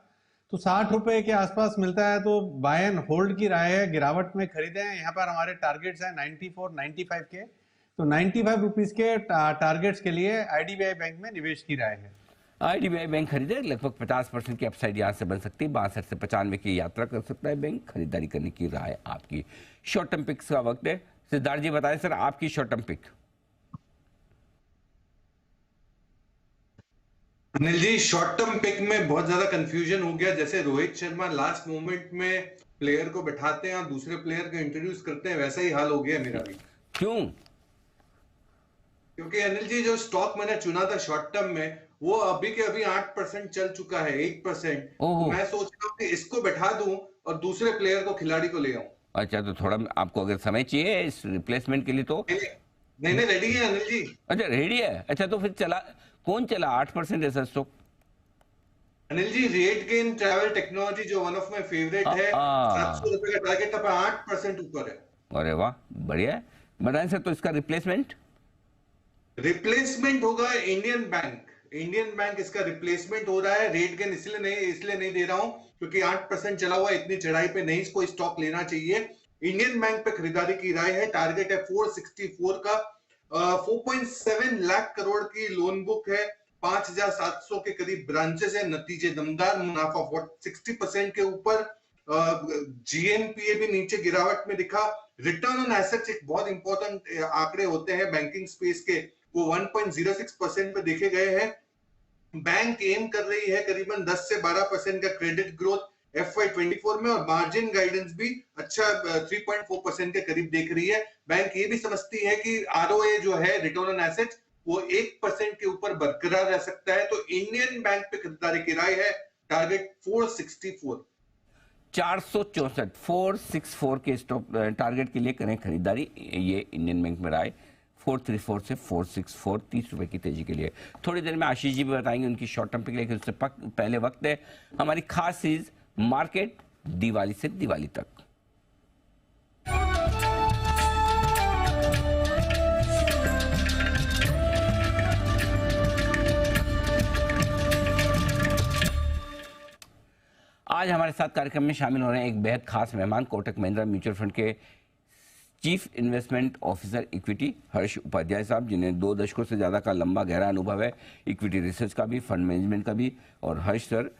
तो 60 रुपए के आसपास मिलता है तो बाय एंड होल्ड की राय है, गिरावट में खरीदे हैं। यहाँ पर हमारे टारगेट्स हैं 94-95 के, तो 95 रुपीज के टारगेट्स के लिए IDBI बैंक में निवेश की राय है। IDBI बैंक खरीदे, लगभग 50% की अपसाइड यहां से बन सकती है। 62 से 95 की यात्रा कर सकता है बैंक। खरीदारी करने की राय आपकी। शॉर्ट टर्म पिक्स का वक्त है। सिद्धार्थ जी बताएं सर, आपकी short term pick. Anil ji, short term pick में बहुत ज्यादा कंफ्यूजन हो गया। जैसे रोहित शर्मा लास्ट मोमेंट में प्लेयर को बैठाते हैं और दूसरे प्लेयर को इंट्रोड्यूस करते हैं, वैसा ही हाल हो गया मेरा भी। क्यों? क्योंकि अनिल जी, जो स्टॉक मैंने चुना था शॉर्ट टर्म में, वो अभी के अभी 8% चल चुका है, 8%। तो मैं सोच रहा हूँ कि इसको बैठा दूं और दूसरे प्लेयर को, खिलाड़ी को ले आऊं। अच्छा, तो थोड़ा आपको अगर समय चाहिए इस रिप्लेसमेंट के लिए तो नहीं रेडी है अनिल जी। अच्छा, रेडी है। अच्छा, तो फिर चला कौन चला 8% ऐसा stock? Anil ji, rate gain travel technology जो वन ऑफ माय फेवरेट है, 700 रुपए का टारगेट था, 8% ऊपर है। अरे वाह, बढ़िया है। बताएं सर, तो इसका रिप्लेसमेंट होगा इंडियन बैंक। इंडियन बैंक इसका रिप्लेसमेंट हो रहा है। रेट गेन इसलिए नहीं दे रहा हूं क्योंकि 8% चला हुआ, इतनी चढ़ाई पे नहीं इसको स्टॉक लेना चाहिए। इंडियन बैंक पे खरीदारी की राय है। टारगेट है 464 का। 4.7 लाख करोड़ की लोन बुक है। 5,700 के करीब ब्रांचेस है। नतीजे दमदार, मुनाफा 60% के ऊपर। GNPA भी नीचे गिरावट में दिखा। रिटर्न ऑन एसेट्स एक बहुत इंपॉर्टेंट आंकड़े होते हैं बैंकिंग स्पेस के, वो 1.06% पे देखे गए हैं। बैंक एम कर रही है करीबन 10 से 12% का क्रेडिट ग्रोथ FY24 में, और मार्जिन गाइडेंस भी अच्छा 3.4% के करीब देख रही है। बैंक ये भी समझती है कि ROA जो है, रिटर्न ऑन एसेट्स, वो 1% के ऊपर बरकरार रह सकता है। तो इंडियन बैंक पे खरीदारी की राय है। टारगेट 464 464 के स्टॉक टारगेट के लिए करें खरीदारी। ये इंडियन बैंक में राय। 434 से 464, 30 रुपए की तेजी के लिए। थोड़ी देर में आशीष जी भी बताएंगे उनकी शॉर्ट टर्म पिक, लेकिन उससे पहले वक्त है हमारी खास चीज, मार्केट दिवाली से दिवाली तक। आज हमारे साथ कार्यक्रम में शामिल हो रहे हैं एक बेहद खास मेहमान, कोटक महिंद्रा म्यूचुअल फंड के चीफ इन्वेस्टमेंट ऑफिसर इक्विटी हर्ष उपाध्याय साहब, जिन्हें 2 दशकों से ज़्यादा का लंबा गहरा अनुभव है इक्विटी रिसर्च का भी, फंड मैनेजमेंट का भी। और हर्ष सर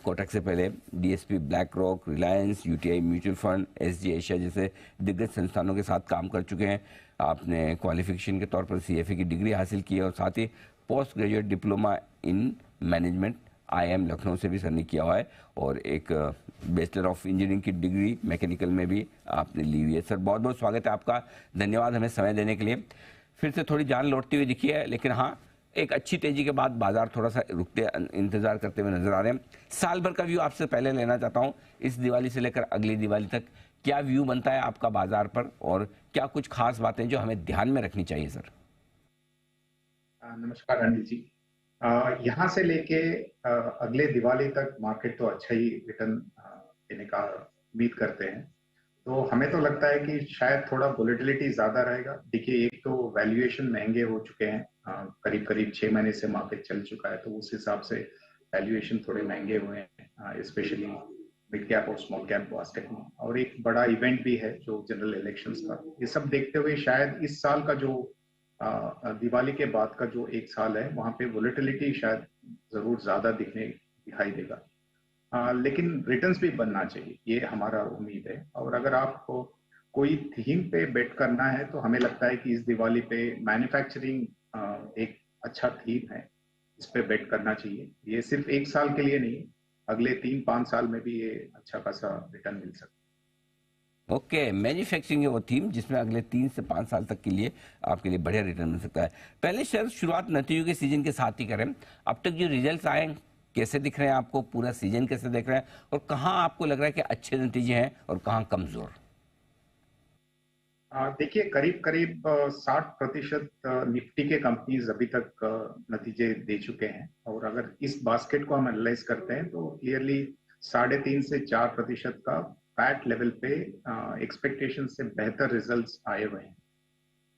कोटक से पहले DSP, black rock, Reliance, UTI mutual fund, SG Asia जैसे दिग्गज संस्थानों के साथ काम कर चुके हैं। आपने क्वालिफिकेशन के तौर पर CFA की डिग्री हासिल की है और साथ ही post graduate diploma in management IIM Lucknow से भी सर किया हुआ है, और एक बैचलर ऑफ इंजीनियरिंग की डिग्री मैकेनिकल में भी आपने ली हुई है। सर बहुत बहुत स्वागत है आपका, धन्यवाद हमें समय देने के लिए। फिर से थोड़ी जान लौटती हुई दिखी है, लेकिन हाँ, एक अच्छी तेजी के बाद बाजार थोड़ा सा रुकते इंतजार करते हुए नजर आ रहे हैं। साल भर का व्यू आपसे पहले लेना चाहता हूँ, इस दिवाली से लेकर अगली दिवाली तक क्या व्यू बनता है आपका बाजार पर, और क्या कुछ खास बातें जो हमें ध्यान में रखनी चाहिए सर? नमस्कार अनिल जी। यहाँ से लेके अगले दिवाली तक मार्केट तो अच्छा ही रिटर्न देने का उम्मीद करते हैं। तो हमें तो लगता है कि शायद थोड़ा वोलेटिलिटी ज्यादा रहेगा। देखिए, एक तो वैल्यूएशन महंगे हो चुके हैं, करीब करीब 6 महीने से मार्केट चल चुका है, तो उस हिसाब से वैल्यूएशन थोड़े महंगे हुए हैं, स्पेशली मिड कैप और स्मॉल कैप बास्केट में। और एक बड़ा इवेंट भी है जो जनरल इलेक्शंस का। ये सब देखते हुए शायद इस साल का जो दिवाली के बाद का जो 1 साल है, वहां पे वोलेटिलिटी शायद जरूर ज्यादा दिखाई देगा, लेकिन रिटर्न्स भी बनना चाहिए, ये हमारा उम्मीद है। और अगर आपको कोई थीम पे बेट करना है तो हमें लगता है कि इस दिवाली पे मैन्युफैक्चरिंग एक अच्छा थीम है, इस पे बेट करना चाहिए। ये सिर्फ 1 साल के लिए नहीं, अगले 3-5 साल में भी ये अच्छा खासा रिटर्न मिल सकता है। ओके, मैन्युफैक्चरिंग है वो थीम जिसमें अगले 3 से 5 साल तक के लिए आपके लिए बढ़िया रिटर्न मिल सकता है। पहले सर शुरुआत नतीजों के सीजन के साथ ही करें। अब तक जो रिजल्ट्स आए कैसे दिख रहे हैं आपको, पूरा सीजन कैसे देख रहे हैं, और कहाँ आपको लग रहा है कि अच्छे नतीजे हैं और कहाँ कमजोर? देखिए, करीब करीब 60% निफ्टी के कंपनीज अभी तक नतीजे दे चुके हैं। और अगर इस बास्केट को हम एनालाइज करते हैं तो क्लियरली 3.5 से 4% का पैट लेवल पे एक्सपेक्टेशन से बेहतर रिजल्ट्स आए हुए हैं।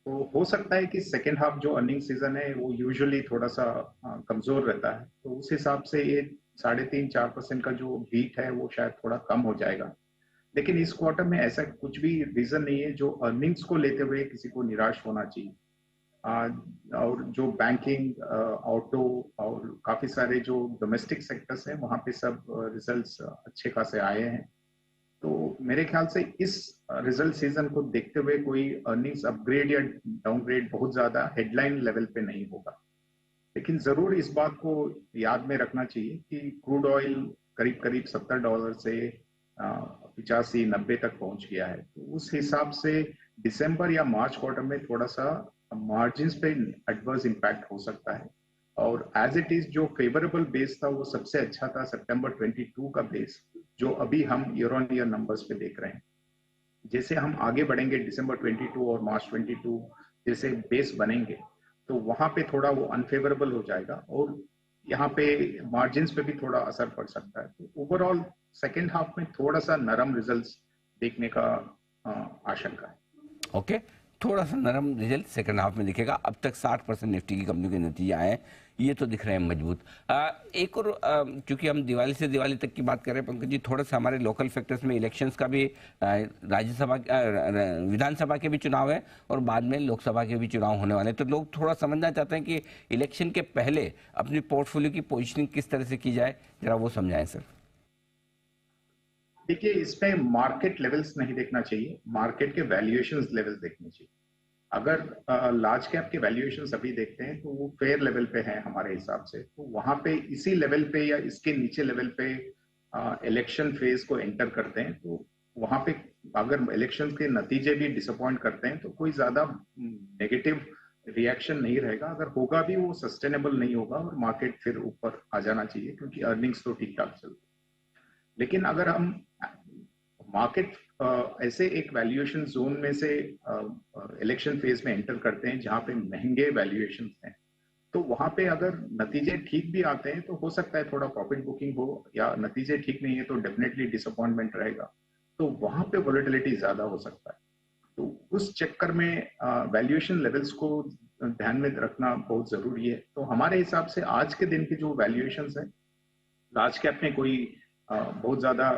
तो हो सकता है कि सेकेंड हाफ जो अर्निंग सीजन है वो यूजुअली थोड़ा सा कमजोर रहता है, तो उस हिसाब से ये 3.5-4% का जो बीट है वो शायद थोड़ा कम हो जाएगा। लेकिन इस क्वार्टर में ऐसा कुछ भी रीजन नहीं है जो अर्निंग्स को लेते हुए किसी को निराश होना चाहिए। और जो बैंकिंग, ऑटो और काफी सारे जो डोमेस्टिक सेक्टर्स हैं वहाँ पे सब रिजल्ट्स अच्छे खासे आए हैं। तो मेरे ख्याल से इस रिजल्ट सीजन को देखते हुए कोई अर्निंग्स अपग्रेड या डाउनग्रेड बहुत ज्यादा हेडलाइन लेवल पे नहीं होगा, लेकिन जरूर इस बात को याद में रखना चाहिए कि क्रूड ऑयल करीब करीब $70 से 85-90 तक पहुंच गया है। तो उस हिसाब से दिसंबर या मार्च क्वार्टर में थोड़ा सा मार्जिन्स पे एडवर्स इम्पैक्ट हो सकता है। और एज इट इज जो फेवरेबल बेस था वो सबसे अच्छा था सितंबर 22 का बेस, जो अभी हम ईयर ऑन ईयर नंबर्स पे देख रहे हैं। जैसे हम आगे बढ़ेंगे दिसंबर 22 और मार्च 22 जैसे बेस बनेंगे तो वहां पे थोड़ा वो अनफेवरेबल हो जाएगा और यहाँ पे मार्जिन्स पे भी थोड़ा असर पड़ सकता है। तो ओवरऑल सेकेंड हाफ में थोड़ा सा नरम रिजल्ट्स देखने का आशंका है। ओके, थोड़ा सा नरम रिजल्ट सेकंड हाफ में दिखेगा। अब तक 60% निफ्टी की कंपनियों के नतीजे आए हैं, ये तो दिख रहे हैं मजबूत। एक और चूंकि हम दिवाली से दिवाली तक की बात कर रहे हैं पंकज जी, थोड़ा सा हमारे लोकल फैक्टर्स में इलेक्शंस का भी, राज्यसभा विधानसभा के भी चुनाव है और बाद में लोकसभा के भी चुनाव होने वाले हैं, तो लोग थोड़ा समझना चाहते हैं कि इलेक्शन के पहले अपनी पोर्टफोलियो की पोजिशनिंग किस तरह से की जाए, जरा वो समझाएं सर। देखिए, इसमें मार्केट लेवल्स नहीं देखना चाहिए, मार्केट के वैल्यूएशंस लेवल्स देखने चाहिए। अगर लार्ज कैप के वैल्यूएशंस अभी देखते हैं तो वो फेयर लेवल पे हैं हमारे हिसाब से, तो वहां पे इसी लेवल पे या इसके नीचे लेवल पे इलेक्शन फेज को एंटर करते हैं तो वहां पे अगर इलेक्शन के नतीजे भी डिसअपॉइंट करते हैं तो कोई ज्यादा नेगेटिव रिएक्शन नहीं रहेगा। अगर होगा भी वो सस्टेनेबल नहीं होगा और मार्केट फिर ऊपर आ जाना चाहिए क्योंकि अर्निंग्स तो ठीक ठाक चलती है। लेकिन अगर हम मार्केट ऐसे एक वैल्यूएशन जोन में से इलेक्शन फेज में एंटर करते हैं जहां पे महंगे वैल्यूएशन हैं, तो वहां पे अगर नतीजे ठीक भी आते हैं तो हो सकता है थोड़ा प्रॉफिट बुकिंग हो, या नतीजे ठीक नहीं है तो डेफिनेटली डिसअपॉइंटमेंट रहेगा, तो वहां पे वोलेटिलिटी ज्यादा हो सकता है। तो उस चक्कर में वैल्यूएशन लेवल्स को ध्यान में रखना बहुत जरूरी है। तो हमारे हिसाब से आज के दिन की जो वैल्यूएशन है, लार्ज कैप में कोई बहुत ज्यादा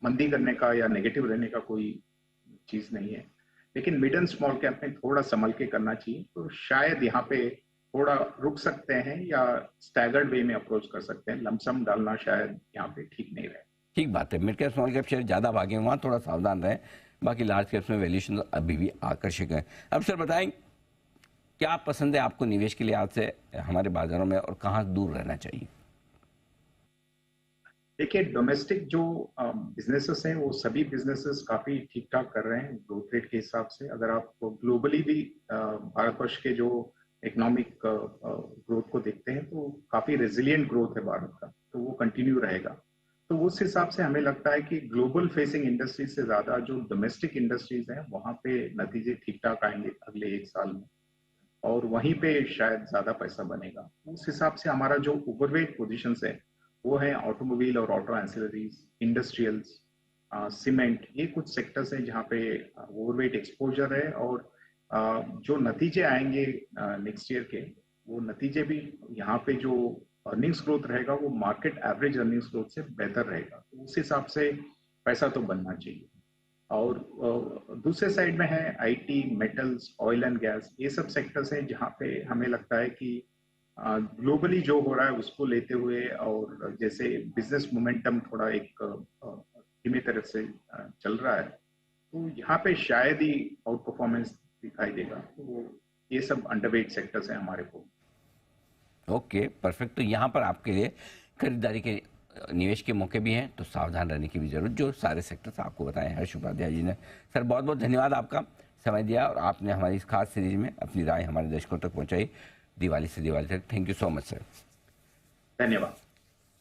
मंदी करने का या नेगेटिव रहने का कोई चीज नहीं है, लेकिन मिड एंड स्मॉल कैप में थोड़ा संभल के करना चाहिए। तो शायद यहाँ पे थोड़ा रुक सकते हैं या स्टैगर्ड वे में अप्रोच कर सकते हैं, लमसम डालना शायद यहाँ पे ठीक नहीं रहे। ठीक बात है, mid cap small cap share ज्यादा भागे, वहाँ थोड़ा सावधान रहें, बाकी लार्ज कैप्स में वैल्यूएशन अभी भी आकर्षक है। अब सर बताएं, क्या पसंद है आपको निवेश के लिए आज से हमारे बाजारों में और कहाँ दूर रहना चाहिए? देखिए, डोमेस्टिक जो बिजनेसेस हैं वो सभी बिजनेसेस काफी ठीक ठाक कर रहे हैं ग्रोथ रेट के हिसाब से। अगर आप ग्लोबली भी भारतवर्ष के जो इकोनॉमिक ग्रोथ को देखते हैं तो काफी रेजिलिएंट ग्रोथ है भारत का, तो वो कंटिन्यू रहेगा। तो उस हिसाब से हमें लगता है कि ग्लोबल फेसिंग इंडस्ट्रीज से ज्यादा जो डोमेस्टिक इंडस्ट्रीज हैं वहां पे नतीजे ठीक ठाक आएंगे अगले 1 साल में, और वहीं पे शायद ज्यादा पैसा बनेगा। उस हिसाब से हमारा जो ओवरवेट पोजिशन है वो है ऑटोमोबाइल और ऑटो एंसिलरीज, इंडस्ट्रियल्स, सीमेंट, ये कुछ सेक्टर्स हैं जहाँ पे ओवरवेट एक्सपोजर है। और जो नतीजे आएंगे नेक्स्ट ईयर के, वो नतीजे भी यहाँ पे जो अर्निंग्स ग्रोथ रहेगा वो मार्केट एवरेज अर्निंग्स ग्रोथ से बेहतर रहेगा। तो उस हिसाब से पैसा तो बनना चाहिए। और दूसरे साइड में है IT, metals, oil and gas, ये सब सेक्टर्स हैं जहाँ पे हमें लगता है कि ग्लोबली जो हो रहा है उसको लेते हुए, और जैसे बिजनेस मोमेंटम थोड़ा एक धीमी तरह से चल रहा है, तो यहाँ पे शायद ही आउट परफॉर्मेंस दिखाई देगा। तो ये सब अंडरवेट सेक्टर्स हैं हमारे को। Okay, perfect. तो यहाँ पर आपके लिए खरीदारी के निवेश के मौके भी हैं, तो सावधान रहने की भी जरूरत, जो सारे सेक्टर्स आपको बताए हर्ष उपाध्याय जी ने। सर बहुत बहुत धन्यवाद, आपका समय दिया और आपने हमारी इस खास सीरीज में अपनी राय हमारे दर्शकों तक पहुंचाई दिवाली से दिवाली तक। Thank you so much sir. धन्यवाद।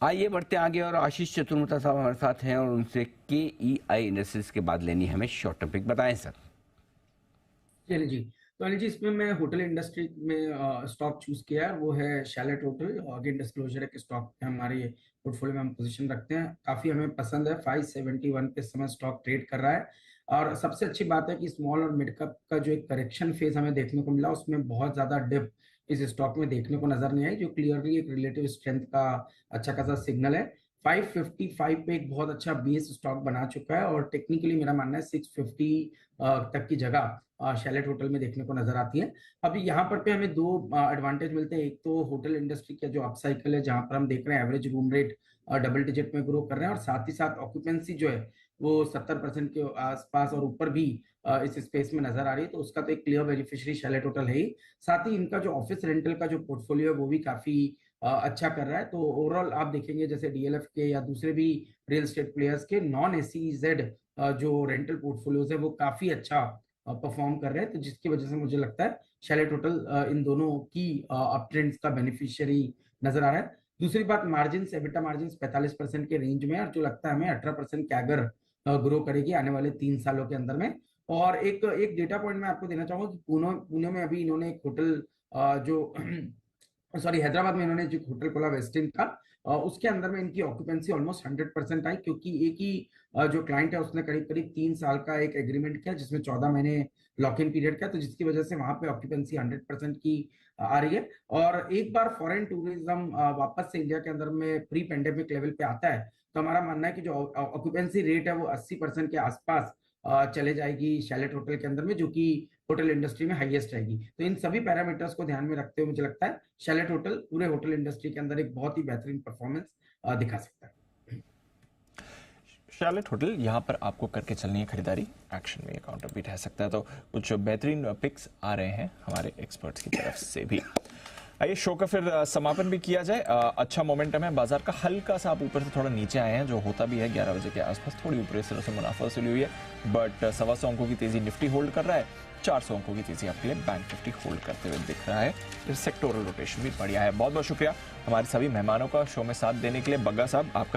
आइए बढ़ते आगे, और आशीष चतुर्मुता साहब हमारे साथ हैं और उनसे KEI इंडस्ट्रीज के बाद लेनी हमें शॉर्ट टर्म पिक। बताएं सर। चलिए जी, तो अनिल जी, इसमें मैं होटल इंडस्ट्री में स्टॉक चूज किया है, वो है शैलेट होटल। अगेन डिस्क्लोजर है कि स्टॉक हमारे पोर्टफोलियो में हम पोजीशन रखते हैं, काफी हमें पसंद है। 571 पे समय स्टॉक ट्रेड कर रहा है, और सबसे अच्छी बात है कि स्मॉल और मिड कैप का जो एक करेक्शन फेज हमें देखने को मिला, उसमें बहुत ज्यादा डिप इस स्टॉक में देखने को नजर नहीं आई, जो क्लियरली एक रिलेटिव स्ट्रेंथ का अच्छा खासा सिग्नल है। 555 पे एक बहुत अच्छा बेस स्टॉक बना चुका है, और टेक्निकली मेरा मानना है 650 तक की जगह शैलेट होटल में देखने को नजर आती है। अभी यहाँ पर हमें दो एडवांटेज मिलते हैं। एक तो होटल इंडस्ट्री का जो अपसाइकिल है, जहां पर हम देख रहे हैं average room rate double digit में ग्रो कर रहे हैं, और साथ ही साथ ऑक्यूपेंसी जो है वो 70% के आसपास और ऊपर भी इस स्पेस में नजर आ रही है। तो उसका तो एक क्लियर बेनिफिशियरी शैलेट होटल है ही। साथ ही इनका जो ऑफिस रेंटल का जो पोर्टफोलियो है वो भी काफी अच्छा कर रहा है। तो ओवरऑल आप देखेंगे जैसे डीएलएफ के या दूसरे भी रियल एस्टेट प्लेयर्स के नॉन एसीजेड जो रेंटल पोर्टफोलियोज है वो काफी अच्छा परफॉर्म कर रहे हैं। तो जिसकी वजह से मुझे लगता है शैलेट होटल इन दोनों की अप ट्रेंड्स का बेनिफिशियरी नजर आ रहा है। दूसरी बात, मार्जिन, एबिटा मार्जिन 45% के रेंज में, और जो लगता है हमें 18% कैगर ग्रो करेगी आने वाले 3 सालों के अंदर में। और एक डेटा पॉइंट मैं आपको देना चाहूंगा कि पुणे में अभी इन्होंने एक होटल जो सॉरी हैदराबाद में इन्होंने जो होटल खोला वेस्टिन का, उसके अंदर में इनकी ऑक्यूपेंसी ऑलमोस्ट 100% आई, क्योंकि एक ही जो क्लाइंट है उसने करीब करीब 3 साल का एक एग्रीमेंट किया जिसमें 14 महीने लॉक इन पीरियड का, तो जिसकी वजह से वहां पे ऑक्यूपेंसी 100% की आ रही है। और एक बार फॉरेन टूरिज्म वापस से इंडिया के अंदर में प्री पेंडेमिक लेवल पे आता है, तो हमारा मानना है कि जो ऑक्यूपेंसी रेट है वो 80% के आसपास चले जाएगी शैलेट होटल के अंदर में, जो कि होटल इंडस्ट्री में हाईएस्ट रहेगी। तो इन सभी पैरामीटर्स को ध्यान में रखते हुए मुझे लगता है शैलेट होटल पूरे होटल इंडस्ट्री के अंदर एक बहुत ही बेहतरीन परफॉर्मेंस दिखा सकता है। शैलेट होटल यहाँ पर आपको करके चलनी है खरीदारी, एक्शन में ये काउंटर भी रह सकता है। तो कुछ बेहतरीन पिक्स आ रहे हैं हमारे एक्सपर्ट्स की तरफ से भी। आइए शो का फिर समापन भी किया जाए। अच्छा मोमेंटम है बाजार का, हल्का सा आप ऊपर से थोड़ा नीचे आए हैं, जो होता भी है 11 बजे के आसपास, थोड़ी ऊपरी तरह से मुनाफा वसूली हुई है, बट 125 अंकों की तेजी निफ्टी होल्ड कर रहा है, 400 अंकों की तेजी आपके लिए बैंक निफ्टी होल्ड करते हुए दिख रहा है। फिर सेक्टोरल रोटेशन भी बढ़िया है। बहुत बहुत शुक्रिया हमारे सभी मेहमानों का शो में साथ देने के लिए। बग्गा साहब आपका